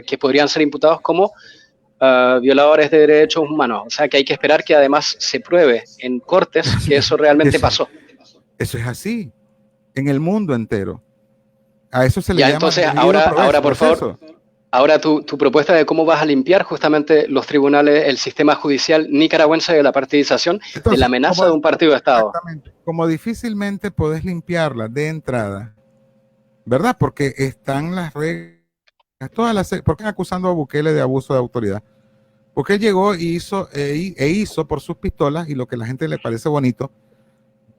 que podrían ser imputados como violadores de derechos humanos. O sea, que hay que esperar que además se pruebe en cortes que eso realmente pasó. Eso es así, en el mundo entero. A eso se le llama. Entonces, ahora por favor, ahora tu propuesta de cómo vas a limpiar justamente los tribunales, el sistema judicial nicaragüense de la partidización, entonces, de la amenaza de un partido de Estado. Exactamente. Como difícilmente podés limpiarla de entrada, ¿verdad? Porque están las reglas, ¿por qué acusando a Bukele de abuso de autoridad? Porque él llegó y hizo por sus pistolas y lo que a la gente le parece bonito,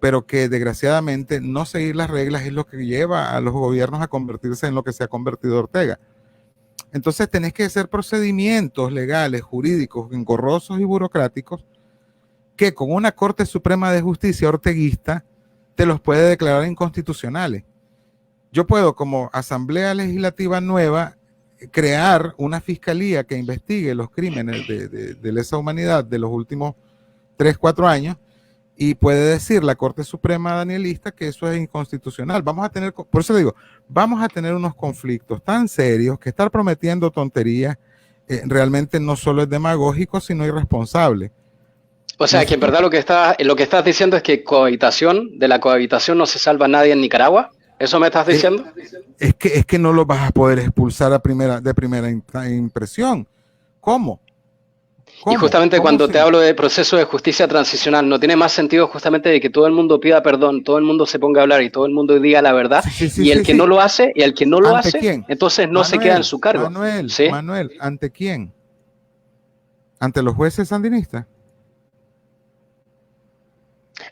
pero que desgraciadamente no seguir las reglas es lo que lleva a los gobiernos a convertirse en lo que se ha convertido Ortega. Entonces tenés que hacer procedimientos legales, jurídicos, engorrosos y burocráticos que con una Corte Suprema de Justicia orteguista te los puede declarar inconstitucionales. Yo puedo, como Asamblea Legislativa nueva, crear una fiscalía que investigue los crímenes de lesa humanidad de los últimos 3, 4 años y puede decir la Corte Suprema danielista que eso es inconstitucional. Vamos a tener, por eso le digo, vamos a tener unos conflictos tan serios que estar prometiendo tonterías realmente no solo es demagógico, sino irresponsable. O sea, que en verdad lo que estás diciendo es que de la cohabitación no se salva nadie en Nicaragua. ¿Eso me estás diciendo? Es que no lo vas a poder expulsar de primera impresión. ¿Cómo? Y justamente cuando te hablo de proceso de justicia transicional, ¿no tiene más sentido justamente de que todo el mundo pida perdón, todo el mundo se ponga a hablar y todo el mundo diga la verdad? Y el que no lo hace, entonces no se queda en su cargo. Manuel, ¿ante quién? ¿Ante los jueces sandinistas?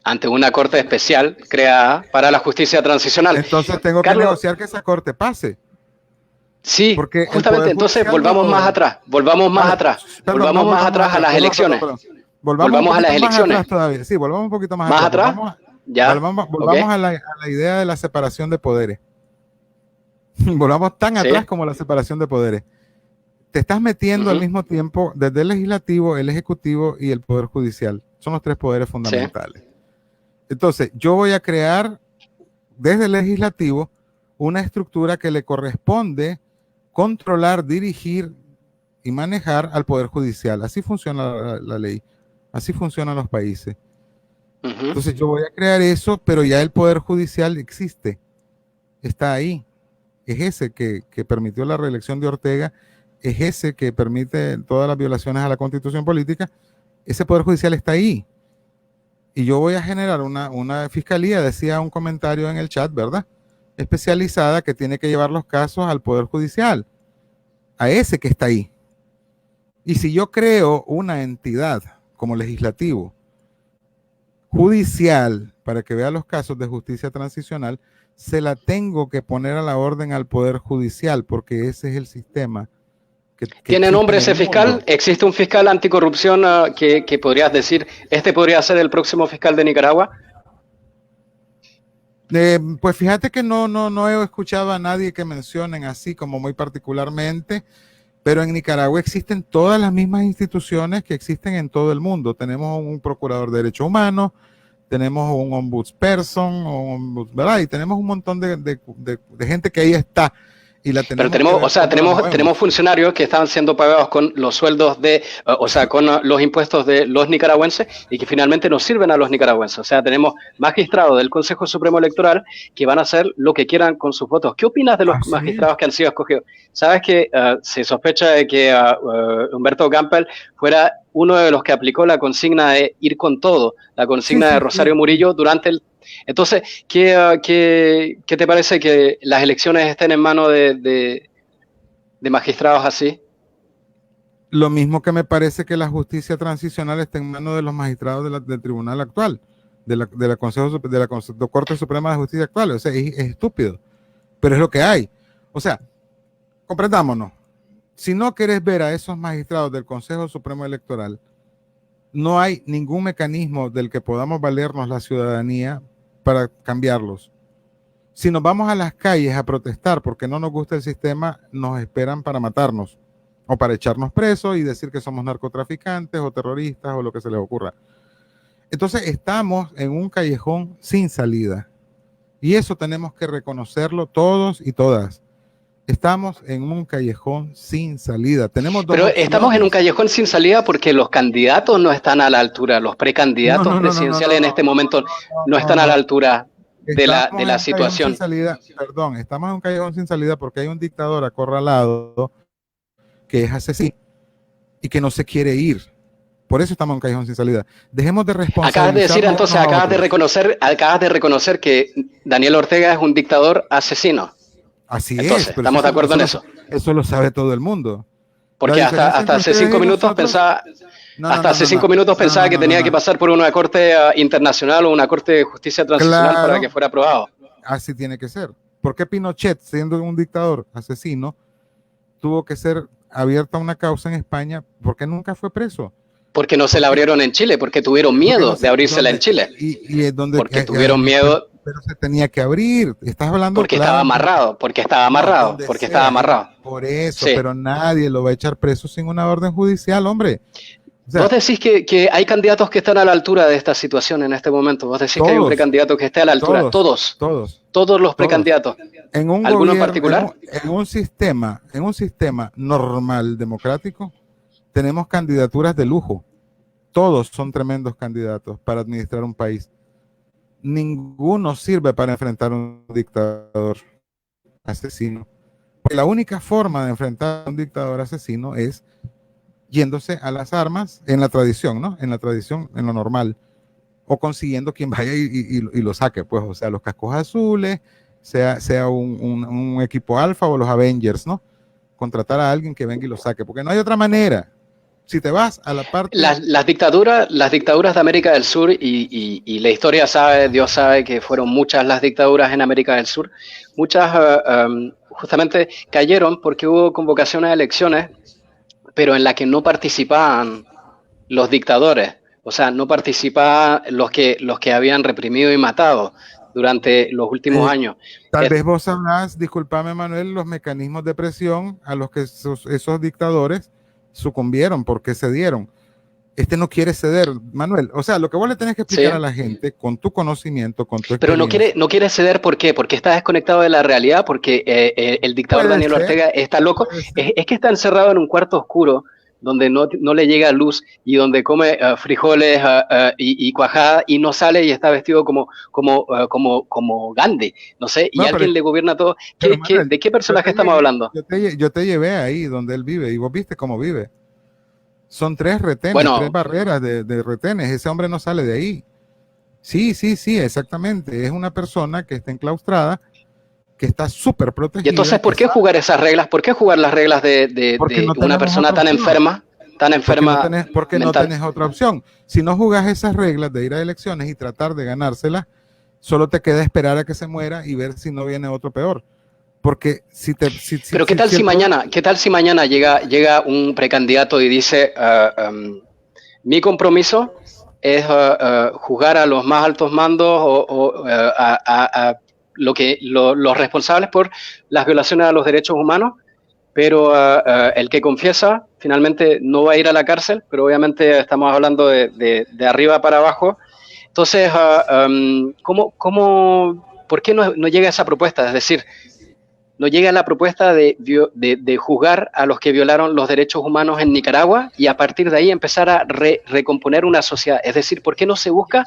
Ante una corte especial creada para la justicia transicional. Entonces tengo que negociar que esa corte pase. Sí, porque justamente, entonces volvamos más atrás a las elecciones. Volvamos a las elecciones. Sí, volvamos un poquito más atrás. Volvamos a la idea de la separación de poderes. Volvamos tan atrás como la separación de poderes. Te estás metiendo al mismo tiempo desde el legislativo, el ejecutivo y el poder judicial. Son los 3 poderes fundamentales. Entonces, yo voy a crear desde el legislativo una estructura que le corresponde controlar, dirigir y manejar al Poder Judicial. Así funciona la ley, así funcionan los países. Entonces yo voy a crear eso, pero ya el Poder Judicial existe, está ahí. Es ese que permitió la reelección de Ortega, es ese que permite todas las violaciones a la Constitución política. Ese Poder Judicial está ahí. Y yo voy a generar una fiscalía, decía un comentario en el chat, ¿verdad?, especializada que tiene que llevar los casos al Poder Judicial, a ese que está ahí. Y si yo creo una entidad como legislativo, judicial, para que vea los casos de justicia transicional, se la tengo que poner a la orden al Poder Judicial, porque ese es el sistema. ¿Tiene nombre ese fiscal? ¿Existe un fiscal anticorrupción que podrías decir, este podría ser el próximo fiscal de Nicaragua? Pues fíjate que no he escuchado a nadie que mencionen así como muy particularmente, pero en Nicaragua existen todas las mismas instituciones que existen en todo el mundo. Tenemos un procurador de derechos humanos, tenemos un ombudsperson, ¿verdad? Y tenemos un montón de gente que ahí está. Y la tenemos. Pero tenemos funcionarios que estaban siendo pagados con los sueldos con los impuestos de los nicaragüenses y que finalmente nos sirven a los nicaragüenses. O sea, tenemos magistrados del Consejo Supremo Electoral que van a hacer lo que quieran con sus votos. ¿Qué opinas de los magistrados que han sido escogidos? Sabes que se sospecha de que Humberto Campbell fuera uno de los que aplicó la consigna de ir con todo, la consigna de Rosario Murillo durante el... Entonces, ¿qué te parece que las elecciones estén en manos de magistrados así? Lo mismo que me parece que la justicia transicional está en manos de los magistrados del tribunal actual. de la Corte Suprema de Justicia actual. O sea, es estúpido, pero es lo que hay. O sea, comprendámonos. Si no quieres ver a esos magistrados del Consejo Supremo Electoral, no hay ningún mecanismo del que podamos valernos la ciudadanía para cambiarlos. Si nos vamos a las calles a protestar porque no nos gusta el sistema, nos esperan para matarnos o para echarnos presos y decir que somos narcotraficantes o terroristas o lo que se les ocurra. Entonces estamos en un callejón sin salida y eso tenemos que reconocerlo todos y todas. Estamos en un callejón sin salida. Pero estamos en un callejón sin salida porque los candidatos no están a la altura, los precandidatos presidenciales en este momento no están a la altura de la situación. Perdón, estamos en un callejón sin salida porque hay un dictador acorralado que es asesino y que no se quiere ir. Por eso estamos en un callejón sin salida. Dejemos de responsabilizar. Acabas de decir entonces, acabas de reconocer que Daniel Ortega es un dictador asesino. Así entonces, es. ¿estamos de acuerdo en eso? Eso lo sabe todo el mundo. Porque hasta hace 5 minutos pensaba... hace 5 minutos pensaba que tenía que pasar por una corte internacional o una corte de justicia transicional para que fuera aprobado. Así tiene que ser. ¿Por qué Pinochet, siendo un dictador asesino, tuvo que ser abierta una causa en España? ¿Por qué nunca fue preso? Porque no se la abrieron en Chile, porque tuvieron miedo de abrírsela en Chile. Porque tuvieron miedo. Pero se tenía que abrir. Estás hablando. Porque estaba amarrado. Por eso, sí. Pero nadie lo va a echar preso sin una orden judicial, hombre. O sea, vos decís que hay candidatos que están a la altura de esta situación en este momento. Vos decís que hay un precandidato que esté a la altura. Todos los precandidatos. En un ¿Alguno en particular? En un sistema normal, democrático, tenemos candidaturas de lujo. Todos son tremendos candidatos para administrar un país. Ninguno sirve para enfrentar a un dictador asesino. Porque la única forma de enfrentar a un dictador asesino es yéndose a las armas en la tradición, ¿no? En la tradición, en lo normal. O consiguiendo quien vaya y lo saque, pues, o sea, los cascos azules, sea un equipo alfa o los Avengers, ¿no? Contratar a alguien que venga y lo saque, porque no hay otra manera. Si te vas a la parte... Las dictaduras de América del Sur, y la historia sabe, Dios sabe que fueron muchas las dictaduras en América del Sur, muchas justamente cayeron porque hubo convocaciones a elecciones, pero en la que no participaban los dictadores, o sea, no participaban los que habían reprimido y matado durante los últimos años. Tal vez vos sabrás, discúlpame Manuel, los mecanismos de presión a los que esos dictadores sucumbieron porque cedieron. Este no quiere ceder, Manuel. O sea, lo que vos le tenés que explicar a la gente con tu conocimiento, con tu experiencia. Pero no quiere ceder, ¿por qué? Porque está desconectado de la realidad, porque el dictador Daniel Ortega está loco. Es que está encerrado en un cuarto oscuro donde no le llega luz y donde come frijoles y cuajada y no sale y está vestido como Gandhi, no sé, y alguien le gobierna todo. Manuel, ¿de qué personaje estamos hablando? Yo te llevé ahí donde él vive y vos viste cómo vive. Son 3 retenes, 3 barreras de retenes. Ese hombre no sale de ahí. Sí, exactamente. Es una persona que está enclaustrada, que está súper protegida. Y entonces, ¿por qué jugar esas reglas? ¿Por qué jugar las reglas de una persona tan enferma? Porque no tenés otra opción. Si no jugás esas reglas de ir a elecciones y tratar de ganárselas, solo te queda esperar a que se muera y ver si no viene otro peor. Porque pero ¿qué tal si mañana llega un precandidato y dice mi compromiso es juzgar a los más altos mandos o a los responsables por las violaciones a los derechos humanos, pero el que confiesa finalmente no va a ir a la cárcel, pero obviamente estamos hablando de arriba para abajo. Entonces, ¿por qué no llega esa propuesta? Es decir, no llega la propuesta de juzgar a los que violaron los derechos humanos en Nicaragua y a partir de ahí empezar a recomponer una sociedad. Es decir, ¿por qué no se busca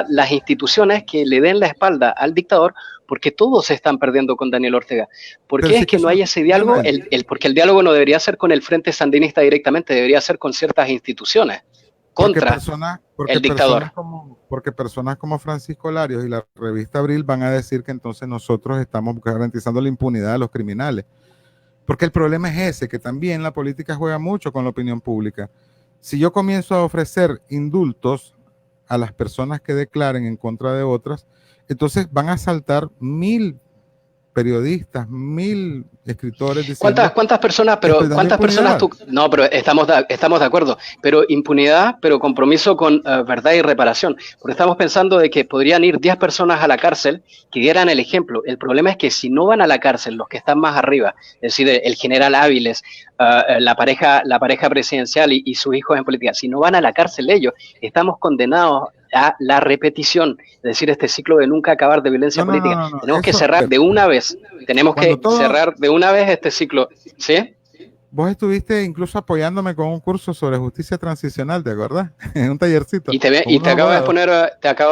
las instituciones que le den la espalda al dictador? Porque todos se están perdiendo con Daniel Ortega. ¿Por qué es que no hay ese diálogo? Porque el diálogo no debería ser con el Frente Sandinista directamente, debería ser con ciertas instituciones contra el dictador. Porque personas como Francisco Larios y la revista Abril van a decir que entonces nosotros estamos garantizando la impunidad de los criminales. Porque el problema es ese, que también la política juega mucho con la opinión pública. Si yo comienzo a ofrecer indultos a las personas que declaren en contra de otras, entonces van a saltar 1000 periodistas, 1000 escritores diciendo... ¿Cuántas personas, pero cuántas personas tú... No, pero estamos de acuerdo, pero impunidad, pero compromiso con verdad y reparación, porque estamos pensando de que podrían ir 10 personas a la cárcel que dieran el ejemplo. El problema es que si no van a la cárcel los que están más arriba, es decir, el general Áviles, la pareja presidencial y sus hijos en política, si no van a la cárcel ellos, estamos condenados a la repetición, es decir, este ciclo de nunca acabar de violencia política. Tenemos que cerrar de una vez, cerrar de una vez este ciclo, ¿sí? Vos estuviste incluso apoyándome con un curso sobre justicia transicional, ¿te acordás? En un tallercito. Y te acabo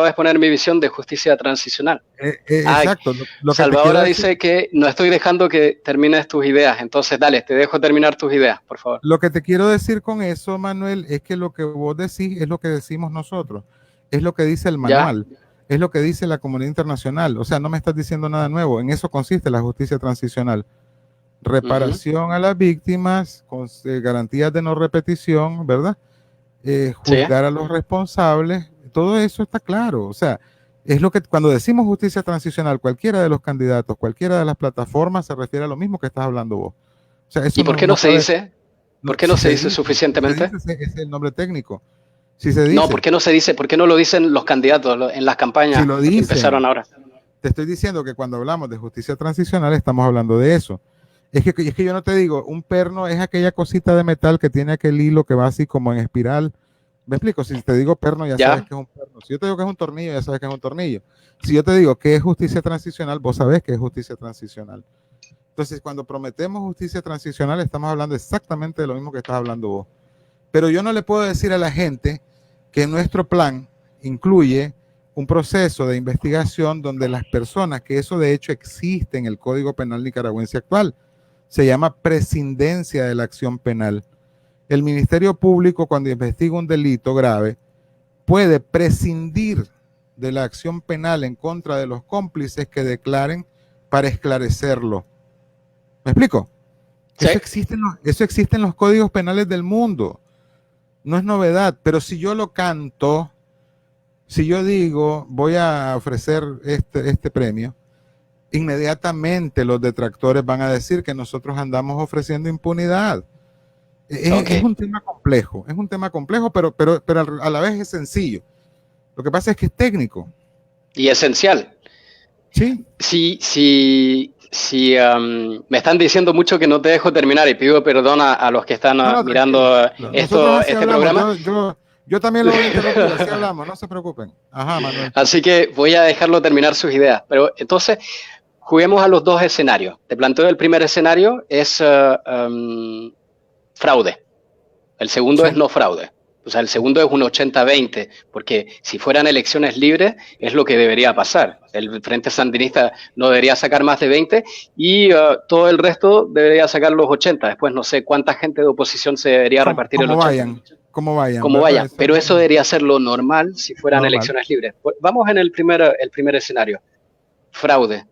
de exponer mi visión de justicia transicional. Exacto. Lo Salvadora dice que no estoy dejando que termines tus ideas, entonces dale, te dejo terminar tus ideas, por favor. Lo que te quiero decir con eso, Manuel, es que lo que vos decís es lo que decimos nosotros. Es lo que dice el manual, es lo que dice la comunidad internacional. O sea, no me estás diciendo nada nuevo. En eso consiste la justicia transicional. Reparación a las víctimas, con garantías de no repetición, ¿verdad? Juzgar a los responsables. Todo eso está claro. O sea, es lo que cuando decimos justicia transicional, cualquiera de los candidatos, cualquiera de las plataformas se refiere a lo mismo que estás hablando vos. O sea, eso ¿y por qué no se dice? ¿Por qué no se dice suficientemente? Es el nombre técnico. Si se dice, no, ¿por qué no se dice? ¿Por qué no lo dicen los candidatos en las campañas si lo dicen, que empezaron ahora? Te estoy diciendo que cuando hablamos de justicia transicional estamos hablando de eso. Es que yo no te digo, un perno es aquella cosita de metal que tiene aquel hilo que va así como en espiral. ¿Me explico? Si te digo perno, ya sabes que es un perno. Si yo te digo que es un tornillo, ya sabes que es un tornillo. Si yo te digo que es justicia transicional, vos sabés que es justicia transicional. Entonces, cuando prometemos justicia transicional, estamos hablando exactamente de lo mismo que estás hablando vos. Pero yo no le puedo decir a la gente que nuestro plan incluye un proceso de investigación donde las personas, que eso de hecho existe en el Código Penal nicaragüense actual, se llama prescindencia de la acción penal. El Ministerio Público, cuando investiga un delito grave, puede prescindir de la acción penal en contra de los cómplices que declaren para esclarecerlo. ¿Me explico? Sí. Eso existe en los códigos penales del mundo. No es novedad, pero si yo lo canto, si yo digo, voy a ofrecer este premio, inmediatamente los detractores van a decir que nosotros andamos ofreciendo impunidad. Es un tema complejo, pero a la vez es sencillo. Lo que pasa es que es técnico. Y esencial. Sí. Si me están diciendo mucho que no te dejo terminar y pido perdón a los que están mirando este programa. Yo también lo voy a interrumpir, así hablamos, no se preocupen. Ajá, Manuel. Así que voy a dejarlo terminar sus ideas. Pero entonces, juguemos a los dos escenarios. Te planteo el primer escenario, es fraude. El segundo es no fraude. O sea, el segundo es un 80-20, porque si fueran elecciones libres es lo que debería pasar. El Frente Sandinista no debería sacar más de 20 y todo el resto debería sacar los 80. Después no sé cuánta gente de oposición se debería repartir el 80. Como vayan. Pero eso debería ser lo normal si fueran elecciones libres. Vamos en el primer escenario. Fraude.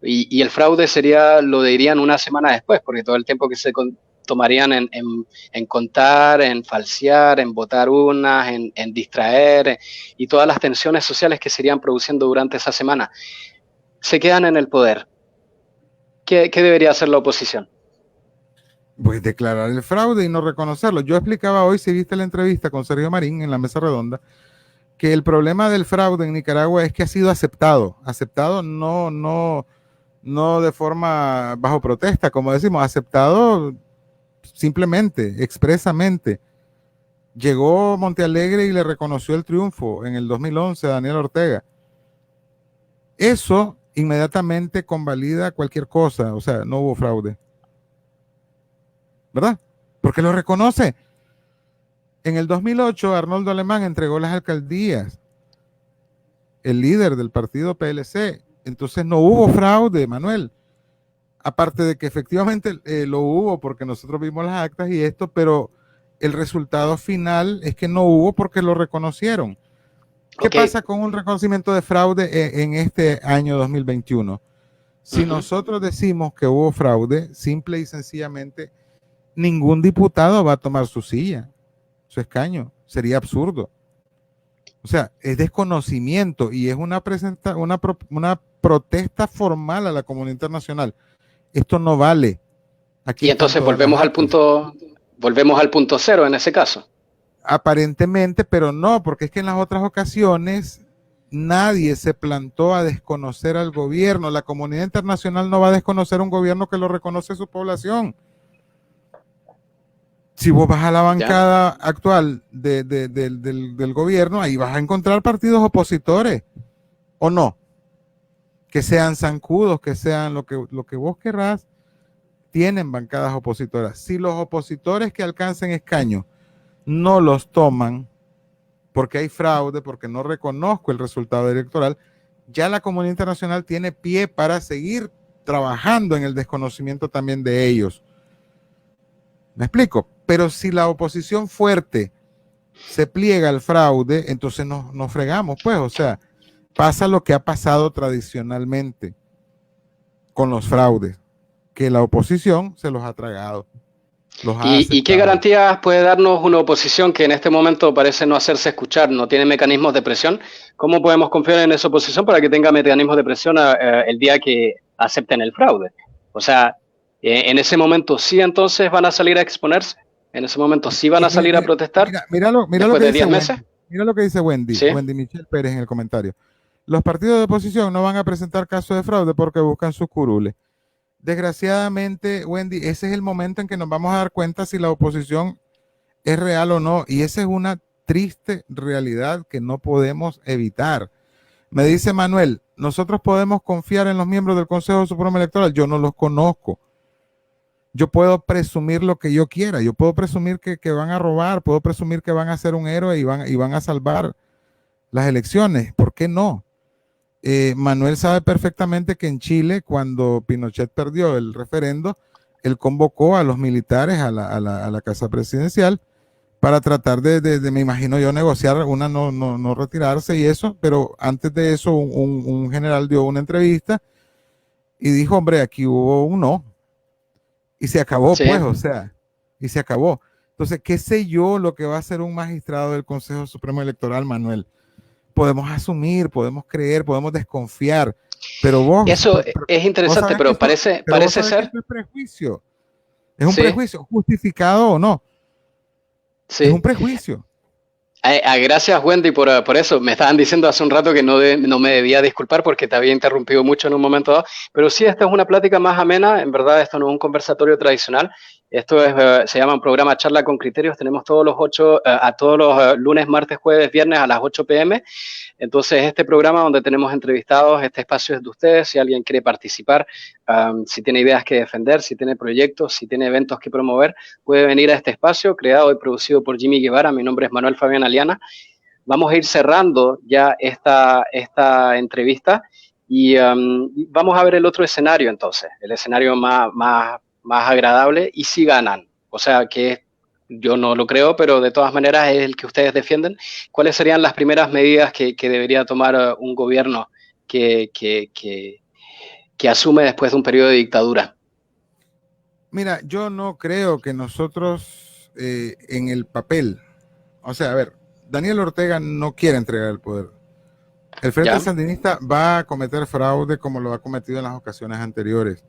Y el fraude lo dirían una semana después, porque todo el tiempo que se tomarían en contar, en falsear, en votar urnas, en distraer, y todas las tensiones sociales que se irían produciendo durante esa semana, se quedan en el poder. ¿Qué debería hacer la oposición? Pues declarar el fraude y no reconocerlo. Yo explicaba hoy, si viste la entrevista con Sergio Marín en la mesa redonda, que el problema del fraude en Nicaragua es que ha sido aceptado no de forma bajo protesta, como decimos, aceptado simplemente, expresamente. Llegó Montealegre y le reconoció el triunfo en el 2011 a Daniel Ortega. Eso inmediatamente convalida cualquier cosa, o sea, no hubo fraude. ¿Verdad? Porque lo reconoce. En el 2008, Arnoldo Alemán entregó las alcaldías, el líder del partido PLC. Entonces no hubo fraude, Manuel. Aparte de que efectivamente lo hubo porque nosotros vimos las actas y esto, pero el resultado final es que no hubo porque lo reconocieron. ¿Qué pasa con un reconocimiento de fraude en este año 2021? Si nosotros decimos que hubo fraude, simple y sencillamente, ningún diputado va a tomar su silla, su escaño. Sería absurdo. O sea, es desconocimiento y es una protesta formal a la comunidad internacional. Esto no vale. Aquí y entonces volvemos al punto cero en ese caso. Aparentemente, pero no, porque es que en las otras ocasiones nadie se plantó a desconocer al gobierno. La comunidad internacional no va a desconocer un gobierno que lo reconoce su población. Si vos vas a la bancada actual del gobierno, ahí vas a encontrar partidos opositores, ¿o no? Que sean zancudos, que sean lo que vos querrás, tienen bancadas opositoras. Si los opositores que alcancen escaños no los toman porque hay fraude, porque no reconozco el resultado electoral, ya la comunidad internacional tiene pie para seguir trabajando en el desconocimiento también de ellos. ¿Me explico? Pero si la oposición fuerte se pliega al fraude, entonces nos fregamos, pues, o sea, pasa lo que ha pasado tradicionalmente con los fraudes, que la oposición se los ha tragado. ¿Y qué garantías puede darnos una oposición que en este momento parece no hacerse escuchar, no tiene mecanismos de presión? ¿Cómo podemos confiar en esa oposición para que tenga mecanismos de presión el día que acepten el fraude? O sea, en ese momento sí entonces van a salir a exponerse, en ese momento sí van a salir a protestar. Mira después de 10 meses. Mira lo que dice Wendy, ¿Sí? Wendy Michelle Pérez en el comentario. Los partidos de oposición no van a presentar casos de fraude porque buscan sus curules. Desgraciadamente, Wendy, ese es el momento en que nos vamos a dar cuenta si la oposición es real o no. Y esa es una triste realidad que no podemos evitar. Me dice Manuel, nosotros podemos confiar en los miembros del Consejo Supremo Electoral. Yo no los conozco. Yo puedo presumir lo que yo quiera. Yo puedo presumir que van a robar, puedo presumir que van a ser un héroe y van a salvar las elecciones. ¿Por qué no? Manuel sabe perfectamente que en Chile, cuando Pinochet perdió el referendo, él convocó a los militares a la casa presidencial para tratar de, me imagino yo, negociar no retirarse y eso, pero antes de eso un general dio una entrevista y dijo, hombre, aquí hubo un no, y se acabó, sí. Pues, o sea, y se acabó. Entonces, ¿qué sé yo lo que va a hacer un magistrado del Consejo Supremo Electoral, Manuel? Podemos asumir, podemos creer, podemos desconfiar, pero vos... Eso es interesante, pero parece ser... Es un prejuicio. Es un prejuicio, justificado o no. Sí. Es un prejuicio. Gracias, Wendy, por eso. Me estaban diciendo hace un rato que no me debía disculpar porque te había interrumpido mucho en un momento dado, pero sí, esta es una plática más amena. En verdad, esto no es un conversatorio tradicional. Esto se llama un programa Charla con Criterios. Tenemos todos los lunes, martes, jueves, viernes a las 8 p.m. Entonces, este programa donde tenemos entrevistados, este espacio es de ustedes. Si alguien quiere participar, si tiene ideas que defender, si tiene proyectos, si tiene eventos que promover, puede venir a este espacio creado y producido por Jimmy Guevara. Mi nombre es Manuel Fabián Aliana. Vamos a ir cerrando ya esta entrevista y vamos a ver el otro escenario entonces, el escenario más agradable, y si ganan. O sea, que yo no lo creo, pero de todas maneras es el que ustedes defienden. ¿Cuáles serían las primeras medidas que debería tomar un gobierno que asume después de un periodo de dictadura? Mira, yo no creo que nosotros en el papel, o sea, a ver, Daniel Ortega no quiere entregar el poder. El Frente Sandinista va a cometer fraude como lo ha cometido en las ocasiones anteriores.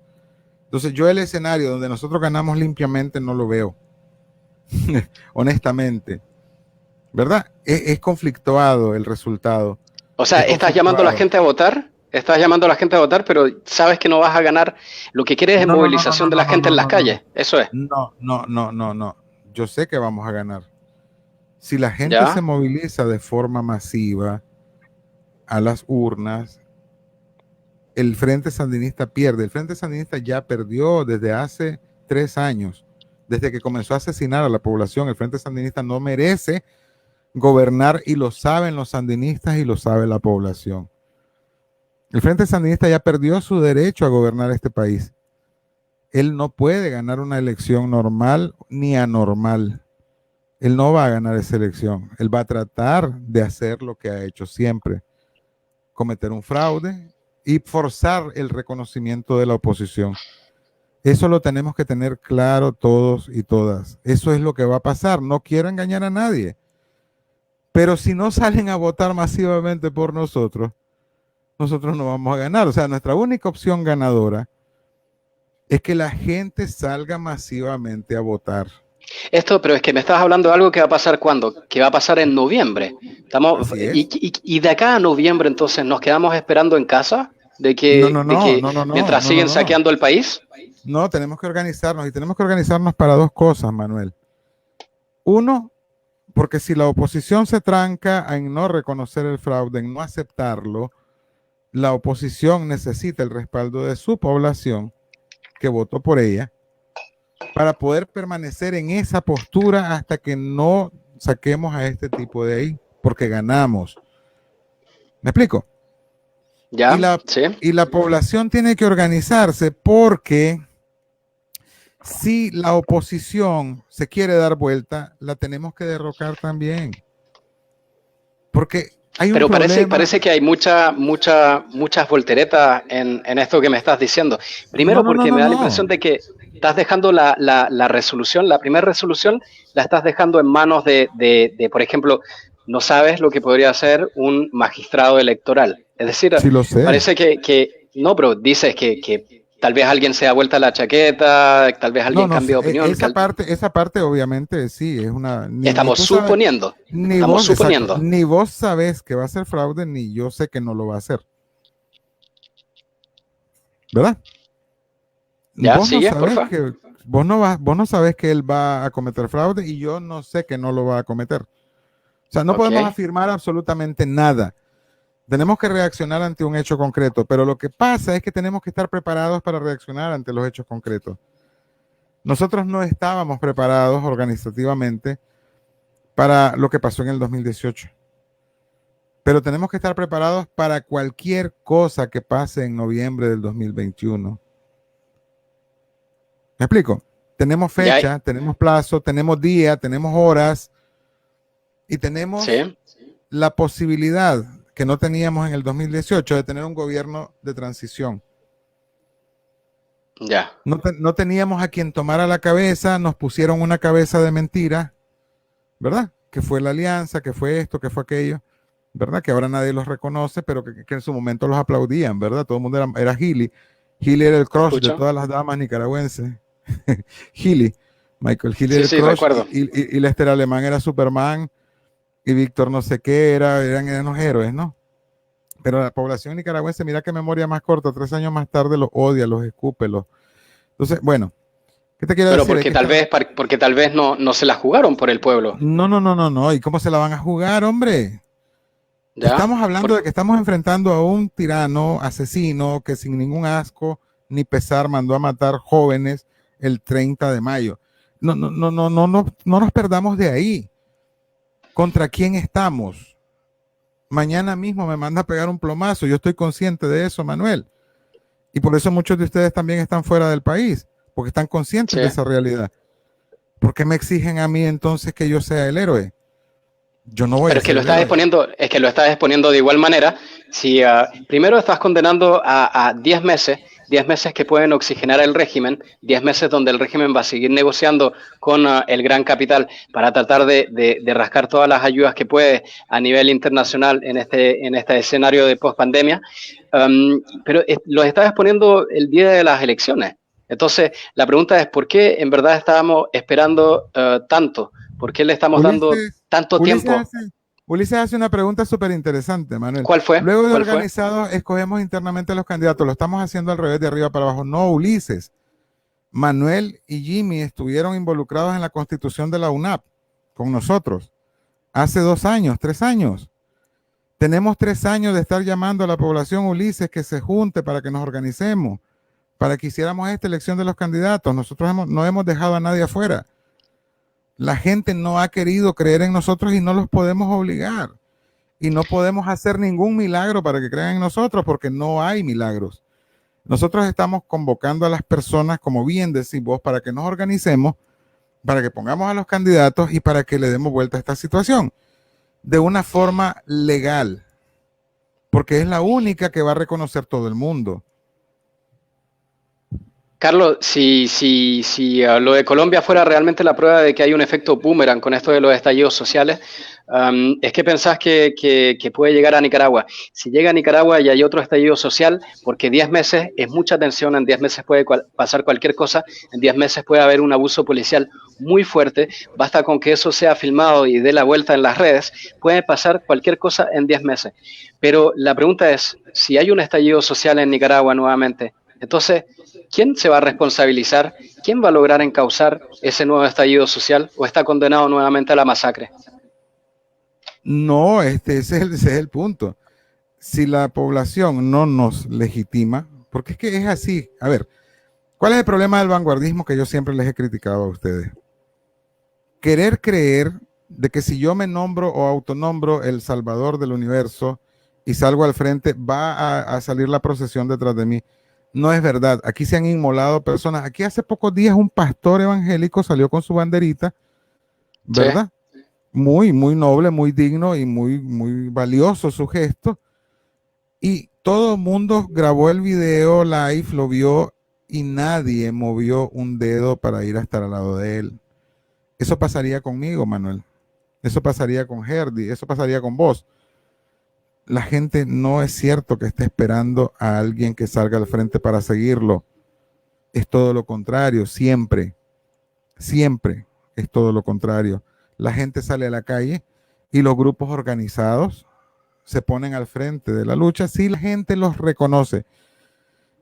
Entonces yo el escenario donde nosotros ganamos limpiamente no lo veo. Honestamente. ¿Verdad? Es conflictuado el resultado. O sea, ¿estás llamando a la gente a votar? Estás llamando a la gente a votar, pero sabes que no vas a ganar. Lo que quieres es movilización de la gente en las calles. Eso es. No. Yo sé que vamos a ganar. Si la gente se moviliza de forma masiva a las urnas, el Frente Sandinista pierde. El Frente Sandinista ya perdió desde hace 3 años. Desde que comenzó a asesinar a la población, el Frente Sandinista no merece gobernar, y lo saben los sandinistas y lo sabe la población. El Frente Sandinista ya perdió su derecho a gobernar este país. Él no puede ganar una elección normal ni anormal. Él no va a ganar esa elección. Él va a tratar de hacer lo que ha hecho siempre: cometer un fraude y forzar el reconocimiento de la oposición. Eso lo tenemos que tener claro todos y todas. Eso es lo que va a pasar. No quiero engañar a nadie, Pero si no salen a votar masivamente por nosotros, nosotros no vamos a ganar. O sea, nuestra única opción ganadora es que la gente salga masivamente a votar. Esto, pero es que me estabas hablando de algo que va a pasar ¿cuándo? Que va a pasar en noviembre. Así es. Y de acá a noviembre, entonces, ¿nos quedamos esperando en casa de No, que, no, de no, que no, no, no, mientras no, no, siguen no. saqueando el país? No, tenemos que organizarnos y tenemos que organizarnos para dos cosas, Manuel. Uno, porque si la oposición se tranca en no reconocer el fraude, en no aceptarlo, la oposición necesita el respaldo de su población que votó por ella para poder permanecer en esa postura hasta que no saquemos a este tipo de ahí, porque ganamos. ¿Me explico? Y ¿Ya? la, ¿Sí? y la población tiene que organizarse porque si la oposición se quiere dar vuelta, la tenemos que derrocar también. Porque hay un Pero problema. parece que hay muchas volteretas en esto que me estás diciendo. No, Primero no, no, porque no, me da la no. impresión de que estás dejando la resolución, la primera resolución, la estás dejando en manos por ejemplo, no sabes lo que podría hacer un magistrado electoral. Es decir, Sí lo sé. parece no, pero dices que tal vez alguien se da vuelta la chaqueta, tal vez No, alguien no, cambie de opinión. esa parte obviamente sí, es una, ni Estamos tú sabes, suponiendo, ni estamos vos, exacto, suponiendo. ni vos sabés que va a ser fraude, ni yo sé que no lo va a hacer, ¿verdad? ¿Ya? Vos no ¿Sigue, sabés porfa? que, vos no sabés que él va a cometer fraude y yo no sé que no lo va a cometer. O sea, no Ok. podemos afirmar absolutamente nada. Tenemos que reaccionar ante un hecho concreto, pero lo que pasa es que tenemos que estar preparados para reaccionar ante los hechos concretos. Nosotros no estábamos preparados organizativamente para lo que pasó en el 2018, pero tenemos que estar preparados para cualquier cosa que pase en noviembre del 2021. ¿Me explico? Tenemos Ya, fecha, tenemos plazo, tenemos día, tenemos horas y tenemos sí, la posibilidad que no teníamos en el 2018 de tener un gobierno de transición. ya. No teníamos a quien tomara la cabeza, nos pusieron una cabeza de mentira, ¿verdad? Que fue la alianza, que fue esto, que fue aquello, ¿verdad? Que ahora nadie los reconoce, pero que en su momento los aplaudían, ¿verdad? Todo el mundo era Gili. Gili era el crush de Escucho. todas las damas nicaragüenses. Gili, Michael Gili era Sí, el sí, crush recuerdo. y Lester Alemán era Superman y Víctor no sé qué eran los héroes, ¿no? Pero la población nicaragüense, mira qué memoria más corta, 3 años más tarde los odia, los escupe, los... Entonces, bueno, ¿qué te quiero Pero decir? Hay que estar... porque tal vez no se la jugaron por el pueblo. No, no, no, no, no. ¿Y cómo se la van a jugar, hombre? ¿Ya? Estamos hablando de que estamos enfrentando a un tirano asesino que sin ningún asco ni pesar mandó a matar jóvenes el 30 de mayo. No, no, no, no, no, no, no nos perdamos de ahí. ¿Contra quién estamos? Mañana mismo me manda a pegar un plomazo. Yo estoy consciente de eso, Manuel. Y por eso muchos de ustedes también están fuera del país, porque están conscientes Sí. de esa realidad. ¿Por qué me exigen a mí entonces que yo sea el héroe? Yo no voy Pero a ser el héroe. es que lo estás exponiendo de igual manera. Si primero estás condenando a 10 meses que pueden oxigenar el régimen, 10 meses donde el régimen va a seguir negociando con el gran capital para tratar de rascar todas las ayudas que puede a nivel internacional en este escenario de post-pandemia. Pero los estás exponiendo el día de las elecciones. Entonces, la pregunta es, ¿por qué en verdad estábamos esperando tanto? ¿Por qué le estamos dando Ulises, tanto Ulises tiempo? hace, Ulises hace una pregunta súper interesante, Manuel. ¿Cuál fue? Luego de ¿Cuál fue? organizado, escogemos internamente a los candidatos. Lo estamos haciendo al revés, de arriba para abajo. No, Ulises. Manuel y Jimmy estuvieron involucrados en la constitución de la UNAP con nosotros hace 2 años, 3 años. Tenemos 3 años de estar llamando a la población, Ulises, que se junte para que nos organicemos, para que hiciéramos esta elección de los candidatos. Nosotros no hemos dejado a nadie afuera. La gente no ha querido creer en nosotros y no los podemos obligar. Y no podemos hacer ningún milagro para que crean en nosotros porque no hay milagros. Nosotros estamos convocando a las personas, como bien decís vos, para que nos organicemos, para que pongamos a los candidatos y para que le demos vuelta a esta situación de una forma legal, porque es la única que va a reconocer todo el mundo. Carlos, si lo de Colombia fuera realmente la prueba de que hay un efecto boomerang con esto de los estallidos sociales, es que pensás que puede llegar a Nicaragua. Si llega a Nicaragua y hay otro estallido social, porque 10 meses es mucha tensión, en 10 meses puede pasar cualquier cosa, en 10 meses puede haber un abuso policial muy fuerte, basta con que eso sea filmado y dé la vuelta en las redes, puede pasar cualquier cosa en 10 meses. Pero la pregunta es, si hay un estallido social en Nicaragua nuevamente, entonces, ¿quién se va a responsabilizar? ¿Quién va a lograr encauzar ese nuevo estallido social o está condenado nuevamente a la masacre? No, ese es el punto. Si la población no nos legitima, porque es que es así. A ver, ¿cuál es el problema del vanguardismo que yo siempre les he criticado a ustedes? Querer creer de que si yo me nombro o autonombro el salvador del universo y salgo al frente, va a salir la procesión detrás de mí. No es verdad. Aquí se han inmolado personas. Aquí hace pocos días un pastor evangélico salió con su banderita, ¿verdad? Sí. Muy, muy noble, muy digno y muy, muy valioso su gesto. Y todo el mundo grabó el video live, lo vio y nadie movió un dedo para ir a estar al lado de él. Eso pasaría conmigo, Manuel. Eso pasaría con Herdy. Eso pasaría con vos. La gente no es cierto que esté esperando a alguien que salga al frente para seguirlo. Es todo lo contrario, siempre es todo lo contrario. La gente sale a la calle y los grupos organizados se ponen al frente de la lucha si la gente los reconoce.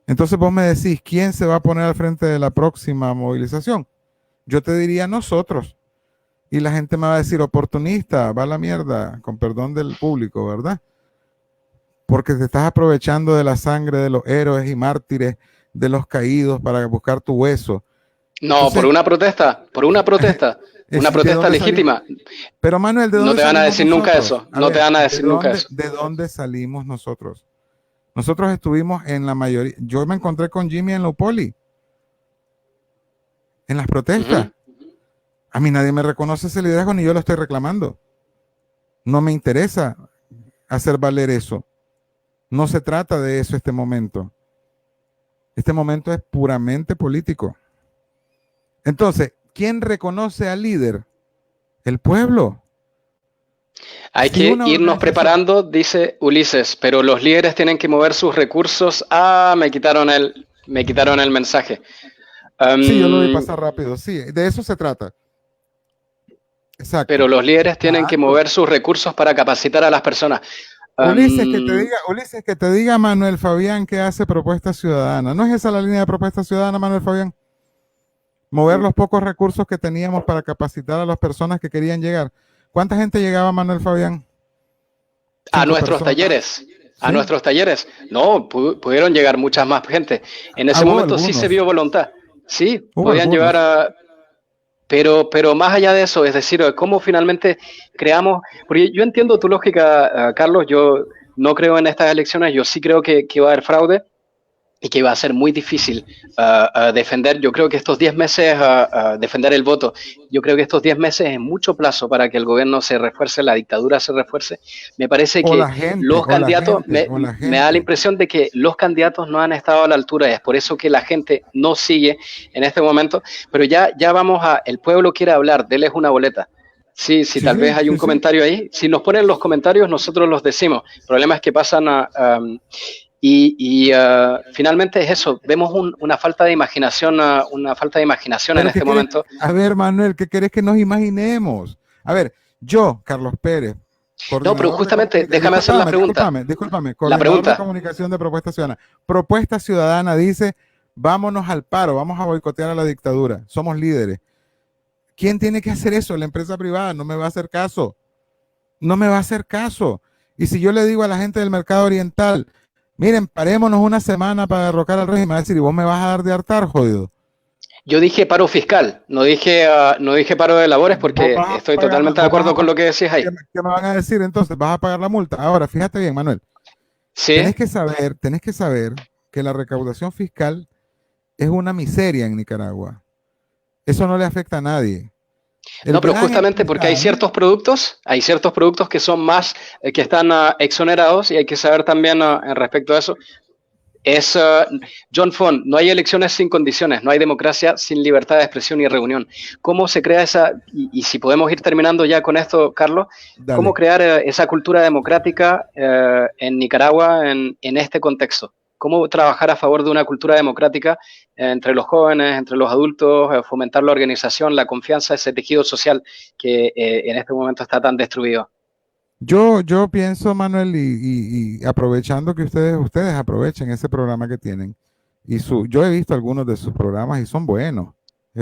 Entonces vos me decís, ¿quién se va a poner al frente de la próxima movilización? Yo te diría nosotros. Y la gente me va a decir, oportunista, va a la mierda, con perdón del público, ¿verdad? Porque te estás aprovechando de la sangre de los héroes y mártires, de los caídos para buscar tu hueso. No, entonces, por una protesta legítima. Pero Manuel, ¿de dónde no te van a decir nosotros? Nunca eso, no te van a decir nunca eso. ¿De dónde salimos nosotros? Nosotros estuvimos en la mayoría, yo me encontré con Jimmy en Leupoli, en las protestas. A mí nadie me reconoce ese liderazgo ni yo lo estoy reclamando. No me interesa hacer valer eso. No se trata de eso este momento. Este momento es puramente político. Entonces, ¿quién reconoce al líder? El pueblo. Hay que irnos preparando, dice Ulises, pero los líderes tienen que mover sus recursos. Me quitaron el mensaje. Sí, yo lo vi pasar rápido. Sí, de eso se trata. Exacto. Pero los líderes tienen que mover sus recursos para capacitar a las personas. Ulises, que te diga Manuel Fabián que hace propuesta ciudadana. ¿No es esa la línea de propuesta ciudadana, Manuel Fabián? Mover los pocos recursos que teníamos para capacitar a las personas que querían llegar. ¿Cuánta gente llegaba, Manuel Fabián? A nuestros talleres. A nuestros talleres. No, pudieron llegar muchas más gente. En ese momento sí se vio voluntad. Sí, podían llevar a... Pero más allá de eso, es decir, cómo finalmente creamos, porque yo entiendo tu lógica, Carlos, yo no creo en estas elecciones, yo sí creo que va a haber fraude y que va a ser muy difícil defender, yo creo que estos 10 meses, defender el voto, yo creo que estos 10 meses es mucho plazo para que el gobierno se refuerce, la dictadura se refuerce. Me parece que los candidatos, me da la impresión de que los candidatos no han estado a la altura, y es por eso que la gente no sigue en este momento, pero ya vamos el pueblo quiere hablar, déles una boleta. Sí, tal vez hay un comentario ahí, si nos ponen los comentarios nosotros los decimos, el problema es que pasan finalmente es eso, vemos una falta de imaginación, en este momento. A ver, Manuel, ¿qué querés que nos imaginemos? A ver, yo, Carlos Pérez. No, pero justamente, déjame hacer la pregunta. Discúlpame, coordinador de comunicación de Propuesta Ciudadana. Propuesta Ciudadana dice, vámonos al paro, vamos a boicotear a la dictadura, somos líderes. ¿Quién tiene que hacer eso? La empresa privada no me va a hacer caso. No me va a hacer caso. Y si yo le digo a la gente del mercado oriental, miren, parémonos una semana para derrocar al régimen, va a decir, ¿y vos me vas a dar de hartar, jodido? Yo dije paro fiscal, no dije paro de labores porque estoy totalmente de acuerdo con lo que decís ahí. ¿Qué me van a decir entonces? ¿Vas a pagar la multa? Ahora, fíjate bien, Manuel. Sí. Tenés que saber que la recaudación fiscal es una miseria en Nicaragua. Eso no le afecta a nadie. No, pero justamente porque hay ciertos productos que son más, que están exonerados, y hay que saber también en respecto a eso. Es John Font, no hay elecciones sin condiciones, no hay democracia sin libertad de expresión y reunión. ¿Cómo se crea esa, y si podemos ir terminando ya con esto, Carlos, cómo Dale. crear esa cultura democrática en Nicaragua en este contexto? ¿Cómo trabajar a favor de una cultura democrática entre los jóvenes, entre los adultos, fomentar la organización, la confianza, ese tejido social que en este momento está tan destruido? Yo pienso, Manuel, y aprovechando que ustedes aprovechen ese programa que tienen, yo he visto algunos de sus programas y son buenos.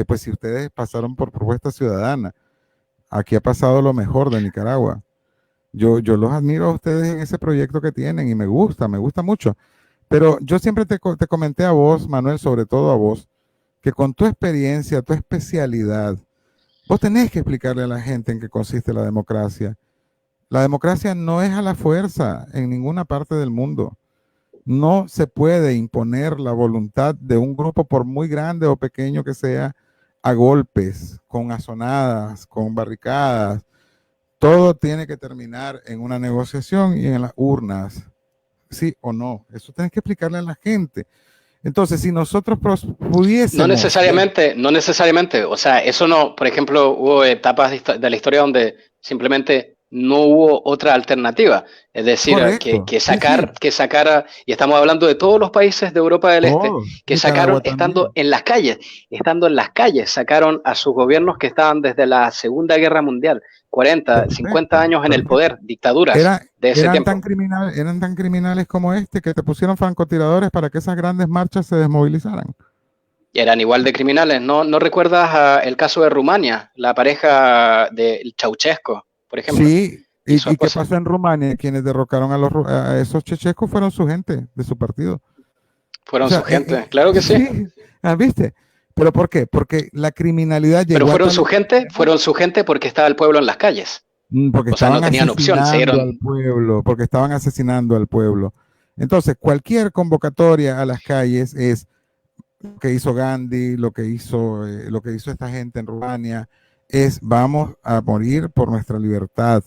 Pues si ustedes pasaron por Propuesta Ciudadana, aquí ha pasado lo mejor de Nicaragua. Yo los admiro a ustedes en ese proyecto que tienen y me gusta mucho. Pero yo siempre te comenté a vos, Manuel, sobre todo a vos, que con tu experiencia, tu especialidad, vos tenés que explicarle a la gente en qué consiste la democracia. La democracia no es a la fuerza en ninguna parte del mundo. No se puede imponer la voluntad de un grupo, por muy grande o pequeño que sea, a golpes, con azonadas, con barricadas. Todo tiene que terminar en una negociación y en las urnas. Sí o no. Eso tienes que explicarle a la gente. Entonces, si nosotros pudiésemos... No necesariamente. O sea, eso no, por ejemplo, hubo etapas de la historia donde simplemente no hubo otra alternativa. Es decir, que sacara, y estamos hablando de todos los países de Europa del Este, que sacaron, estando en las calles, sacaron a sus gobiernos que estaban desde la Segunda Guerra Mundial, 40, 50 años en el poder, dictaduras de ese tiempo. Eran tan criminales como este, que te pusieron francotiradores para que esas grandes marchas se desmovilizaran. Eran igual de criminales. ¿No recuerdas el caso de Rumania, la pareja de Ceausescu, por ejemplo? Sí, ¿y qué pasó en Rumania? Quienes derrocaron a esos chechescos fueron su gente de su partido. Fueron su gente, claro que sí. ¿Viste? ¿Pero por qué? Porque la criminalidad llegó. Pero fueron su gente porque estaba el pueblo en las calles. Porque no tenían opción, al pueblo, porque estaban asesinando al pueblo. Entonces, cualquier convocatoria a las calles es lo que hizo Gandhi, lo que hizo esta gente en Rumania, es vamos a morir por nuestra libertad.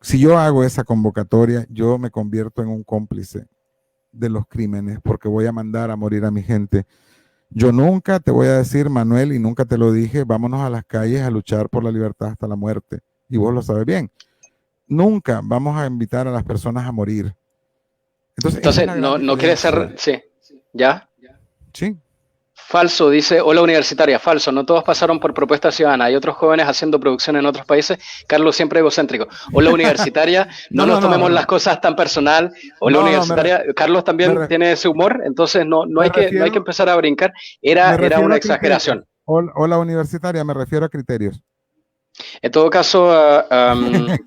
Si yo hago esa convocatoria, yo me convierto en un cómplice de los crímenes porque voy a mandar a morir a mi gente. Yo nunca te voy a decir, Manuel, y nunca te lo dije, vámonos a las calles a luchar por la libertad hasta la muerte. Y vos lo sabes bien. Nunca vamos a invitar a las personas a morir. Entonces no quiere ser... Sí, ¿ya? Sí. Falso, dice, hola universitaria, falso, no todos pasaron por Propuesta Ciudadana, hay otros jóvenes haciendo producción en otros países. Carlos siempre egocéntrico. Hola universitaria, no nos tomemos las cosas tan personal. Hola universitaria, Carlos también tiene ese humor, entonces no hay que empezar a brincar, era una exageración. Hola universitaria, me refiero a criterios. En todo caso,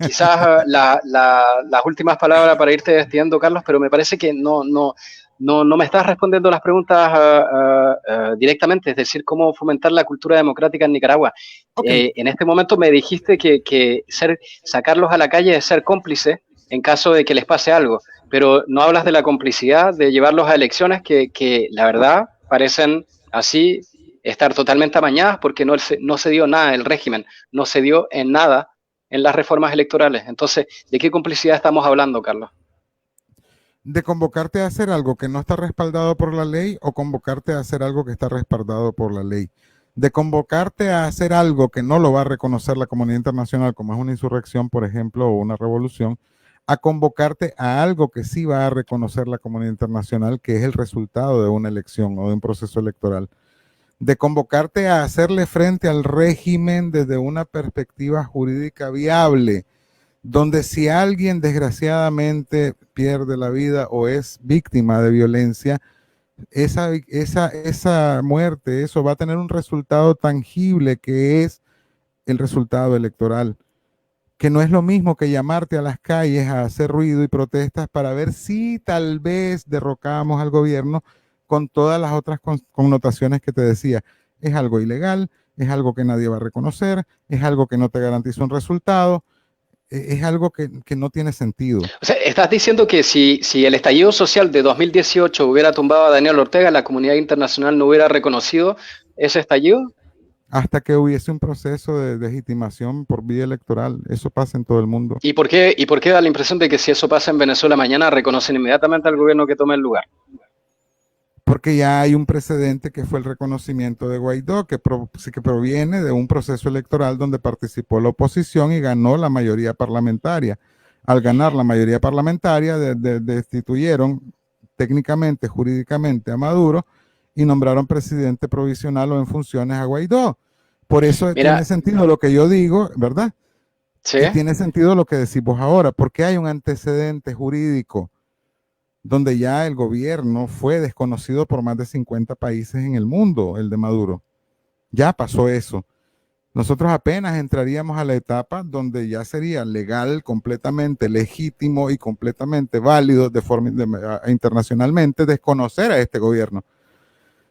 quizás las últimas palabras para irte despidiendo, Carlos, pero me parece que no me estás respondiendo las preguntas directamente, es decir, cómo fomentar la cultura democrática en Nicaragua. Okay. En este momento me dijiste que sacarlos a la calle es ser cómplice en caso de que les pase algo, pero no hablas de la complicidad, de llevarlos a elecciones que la verdad parecen así estar totalmente amañadas porque no se dio nada el régimen, no se dio en nada en las reformas electorales. Entonces, ¿de qué complicidad estamos hablando, Carlos? De convocarte a hacer algo que no está respaldado por la ley o convocarte a hacer algo que está respaldado por la ley. De convocarte a hacer algo que no lo va a reconocer la comunidad internacional, como es una insurrección, por ejemplo, o una revolución, a convocarte a algo que sí va a reconocer la comunidad internacional, que es el resultado de una elección o de un proceso electoral. De convocarte a hacerle frente al régimen desde una perspectiva jurídica viable, donde si alguien desgraciadamente pierde la vida o es víctima de violencia, esa muerte, eso va a tener un resultado tangible que es el resultado electoral, que no es lo mismo que llamarte a las calles a hacer ruido y protestas para ver si tal vez derrocamos al gobierno con todas las otras connotaciones que te decía. Es algo ilegal, es algo que nadie va a reconocer, es algo que no te garantiza un resultado, es algo que no tiene sentido. O sea, estás diciendo que si el estallido social de 2018 hubiera tumbado a Daniel Ortega, la comunidad internacional no hubiera reconocido ese estallido. hasta que hubiese un proceso de legitimación por vía electoral. Eso pasa en todo el mundo. ¿Y por qué da la impresión de que si eso pasa en Venezuela mañana reconocen inmediatamente al gobierno que tome el lugar? Porque ya hay un precedente que fue el reconocimiento de Guaidó, que proviene de un proceso electoral donde participó la oposición y ganó la mayoría parlamentaria. Al ganar la mayoría parlamentaria, destituyeron técnicamente, jurídicamente a Maduro y nombraron presidente provisional o en funciones a Guaidó. Por eso tiene sentido lo que yo digo, ¿verdad? Sí. Y tiene sentido lo que decimos ahora, porque hay un antecedente jurídico donde ya el gobierno fue desconocido por más de 50 países en el mundo, el de Maduro. Ya pasó eso. Nosotros apenas entraríamos a la etapa donde ya sería legal, completamente legítimo y completamente válido internacionalmente desconocer a este gobierno.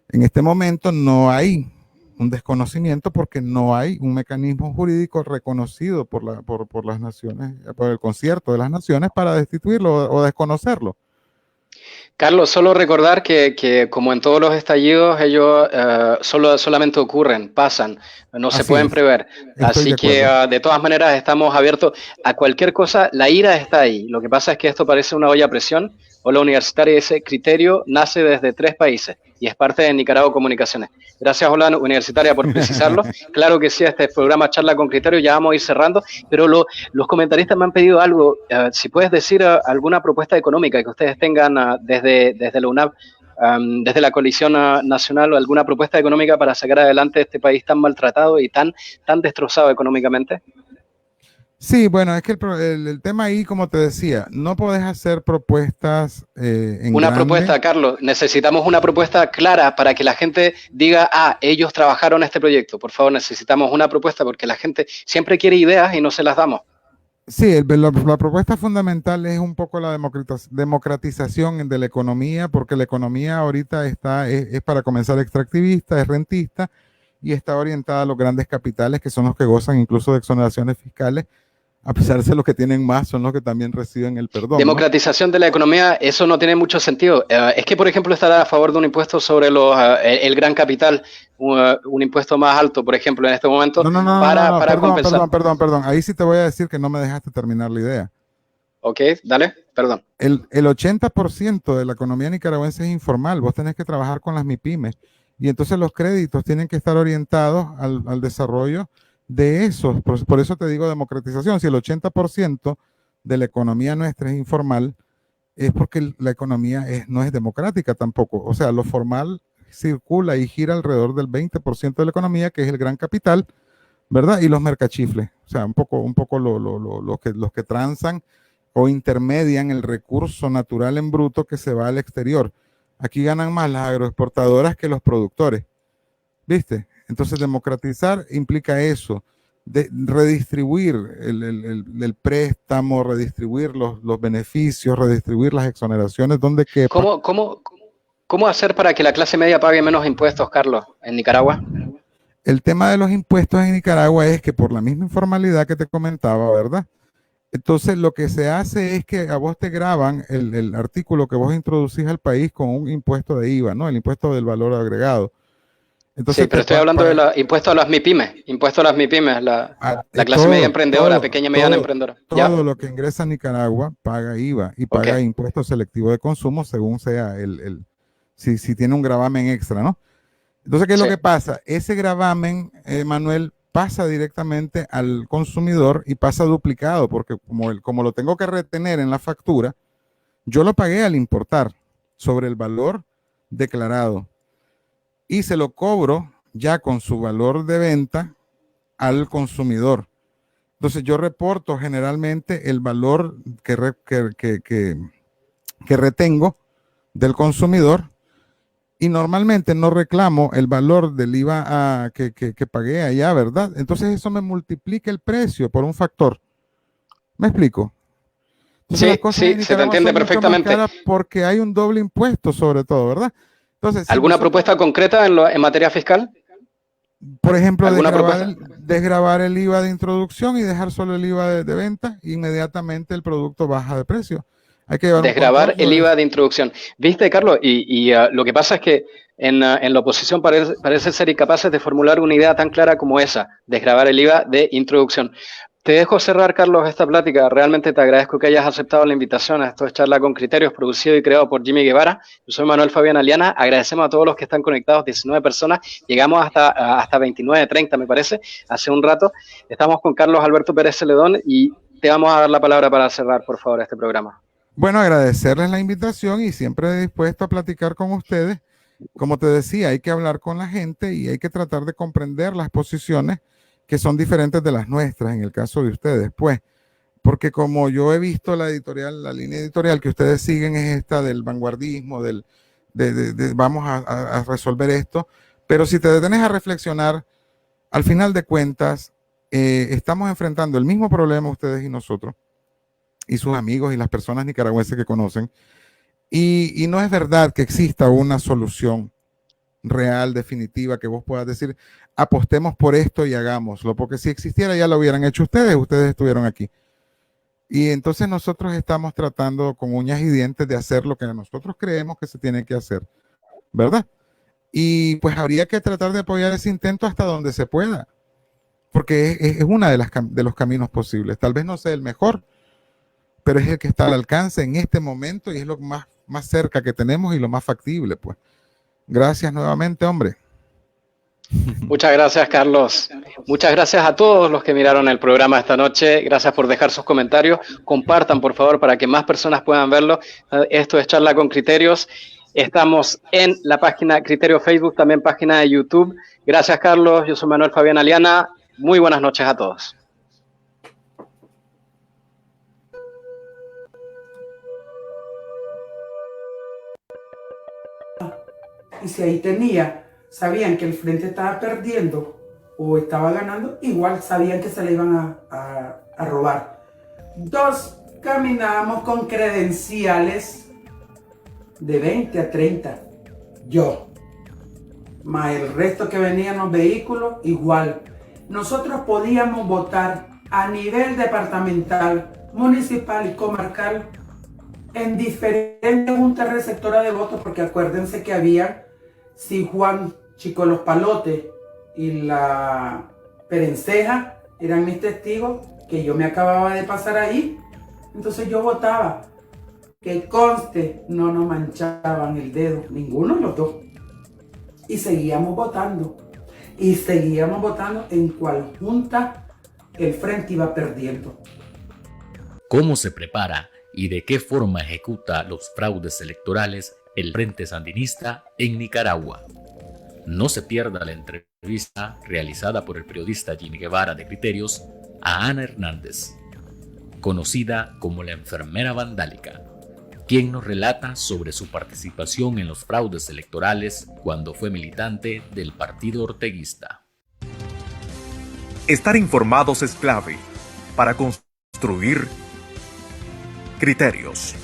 En este momento no hay un desconocimiento porque no hay un mecanismo jurídico reconocido por las naciones, por el concierto de las naciones para destituirlo o desconocerlo. Carlos, solo recordar que como en todos los estallidos, ellos solamente ocurren, pasan, no se pueden prever. Así que de todas maneras estamos abiertos a cualquier cosa. La ira está ahí. Lo que pasa es que esto parece una olla a presión. Hola Universitaria, ese criterio nace desde 3 países y es parte de Nicaragua Comunicaciones. Gracias, Hola Universitaria, por precisarlo. Claro que sí, este programa Charla con Criterio, ya vamos a ir cerrando, pero los comentaristas me han pedido algo. Si puedes decir alguna propuesta económica que ustedes tengan desde la UNAP, desde la coalición nacional, o alguna propuesta económica para sacar adelante este país tan maltratado y tan destrozado económicamente. Sí, bueno, es que el tema ahí, como te decía, no podés hacer propuestas en Una grande. propuesta, Carlos, necesitamos una propuesta clara para que la gente diga, ellos trabajaron este proyecto. Por favor, necesitamos una propuesta porque la gente siempre quiere ideas y no se las damos. Sí, la propuesta fundamental es un poco la democratización de la economía, porque la economía ahorita es para comenzar extractivista, es rentista y está orientada a los grandes capitales, que son los que gozan incluso de exoneraciones fiscales. A pesar de los que tienen más, son los que también reciben el perdón. Democratización, ¿no?, de la economía, eso no tiene mucho sentido. Es que, por ejemplo, estar a favor de un impuesto sobre el gran capital, un impuesto más alto, por ejemplo, en este momento, para compensar. Perdón. Ahí sí te voy a decir que no me dejaste terminar la idea. Ok, dale, perdón. El 80% de la economía nicaragüense es informal. Vos tenés que trabajar con las MIPYMES. Y entonces los créditos tienen que estar orientados al desarrollo de eso. Por eso te digo democratización. Si el 80% de la economía nuestra es informal, es porque la economía no es democrática tampoco. O sea, lo formal circula y gira alrededor del 20% de la economía, que es el gran capital, ¿verdad? Y los mercachifles. O sea, un poco los que transan o intermedian el recurso natural en bruto que se va al exterior. Aquí ganan más las agroexportadoras que los productores. ¿Viste? Entonces, democratizar implica eso, de redistribuir el préstamo, redistribuir los beneficios, redistribuir las exoneraciones donde quepa. ¿Cómo hacer para que la clase media pague menos impuestos, Carlos, en Nicaragua? El tema de los impuestos en Nicaragua es que por la misma informalidad que te comentaba, ¿verdad? Entonces, lo que se hace es que a vos te graban el artículo que vos introducís al país con un impuesto de IVA, ¿no? El impuesto del valor agregado. Entonces, sí, pero estoy hablando de impuesto a las MIPYMES, la clase media emprendedora, pequeña y mediana emprendedora. Todo lo que ingresa a Nicaragua paga IVA y paga impuesto selectivo de consumo según sea si tiene un gravamen extra, ¿no? Entonces, ¿qué es lo que pasa? Ese gravamen, Manuel, pasa directamente al consumidor y pasa duplicado, porque como lo tengo que retener en la factura, yo lo pagué al importar sobre el valor declarado. Y se lo cobro ya con su valor de venta al consumidor. Entonces yo reporto generalmente el valor que retengo del consumidor y normalmente no reclamo el valor del IVA que pagué allá, ¿verdad? Entonces eso me multiplica el precio por un factor. ¿Me explico? Entonces, sí, se te entiende perfectamente. Porque hay un doble impuesto sobre todo, ¿verdad? Entonces, ¿alguna propuesta concreta en materia fiscal? Por ejemplo, desgravar el IVA de introducción y dejar solo el IVA de venta, inmediatamente el producto baja de precio. Hay que llevar desgravar el IVA de introducción. ¿Viste, Carlos? Y lo que pasa es que en la oposición parece ser incapaces de formular una idea tan clara como esa, desgravar el IVA de introducción. Te dejo cerrar, Carlos, esta plática. Realmente te agradezco que hayas aceptado la invitación. Esto es Charla con Criterios, producido y creado por Jimmy Guevara. Yo soy Manuel Fabián Aliana. Agradecemos a todos los que están conectados, 19 personas. Llegamos hasta 29, 30, me parece, hace un rato. Estamos con Carlos Alberto Pérez Celedón y te vamos a dar la palabra para cerrar, por favor, este programa. Bueno, agradecerles la invitación y siempre dispuesto a platicar con ustedes. Como te decía, hay que hablar con la gente y hay que tratar de comprender las posiciones que son diferentes de las nuestras, en el caso de ustedes, pues, porque como yo he visto la línea editorial que ustedes siguen es esta del vanguardismo, vamos a resolver esto, pero si te detenes a reflexionar, al final de cuentas, estamos enfrentando el mismo problema ustedes y nosotros, y sus amigos y las personas nicaragüenses que conocen, y no es verdad que exista una solución real, definitiva, que vos puedas decir, apostemos por esto y hagámoslo, porque si existiera ya lo hubieran hecho ustedes estuvieron aquí. Y entonces nosotros estamos tratando con uñas y dientes de hacer lo que nosotros creemos que se tiene que hacer, ¿verdad? Y pues habría que tratar de apoyar ese intento hasta donde se pueda, porque es una de los caminos posibles. Tal vez no sea el mejor, pero es el que está al alcance en este momento y es lo más cerca que tenemos y lo más factible, pues. Gracias nuevamente, hombre. Muchas gracias, Carlos. Muchas gracias a todos los que miraron el programa esta noche. Gracias por dejar sus comentarios. Compartan, por favor, para que más personas puedan verlo. Esto es Charla con Criterios. Estamos en la página Criterio Facebook, también página de YouTube. Gracias, Carlos. Yo soy Manuel Fabián Aliana. Muy buenas noches a todos. Y si ahí sabían que el frente estaba perdiendo o estaba ganando, igual sabían que se le iban a robar. Dos, caminábamos con credenciales de 20 a 30. Yo. Más el resto que venían los vehículos, igual. Nosotros podíamos votar a nivel departamental, municipal y comarcal en diferentes juntas receptoras de votos, porque acuérdense que había, si Juan Chico Los Palotes y la Perenceja eran mis testigos, que yo me acababa de pasar ahí, entonces yo votaba. Que conste, no nos manchaban el dedo, ninguno de los dos. Y seguíamos votando. Y seguíamos votando en cual junta el frente iba perdiendo. ¿Cómo se prepara y de qué forma ejecuta los fraudes electorales el Frente Sandinista en Nicaragua? No se pierda la entrevista realizada por el periodista Jimmy Guevara de Criterios a Ana Hernández, conocida como la enfermera vandálica, quien nos relata sobre su participación en los fraudes electorales cuando fue militante del partido orteguista. Estar informados es clave para construir criterios.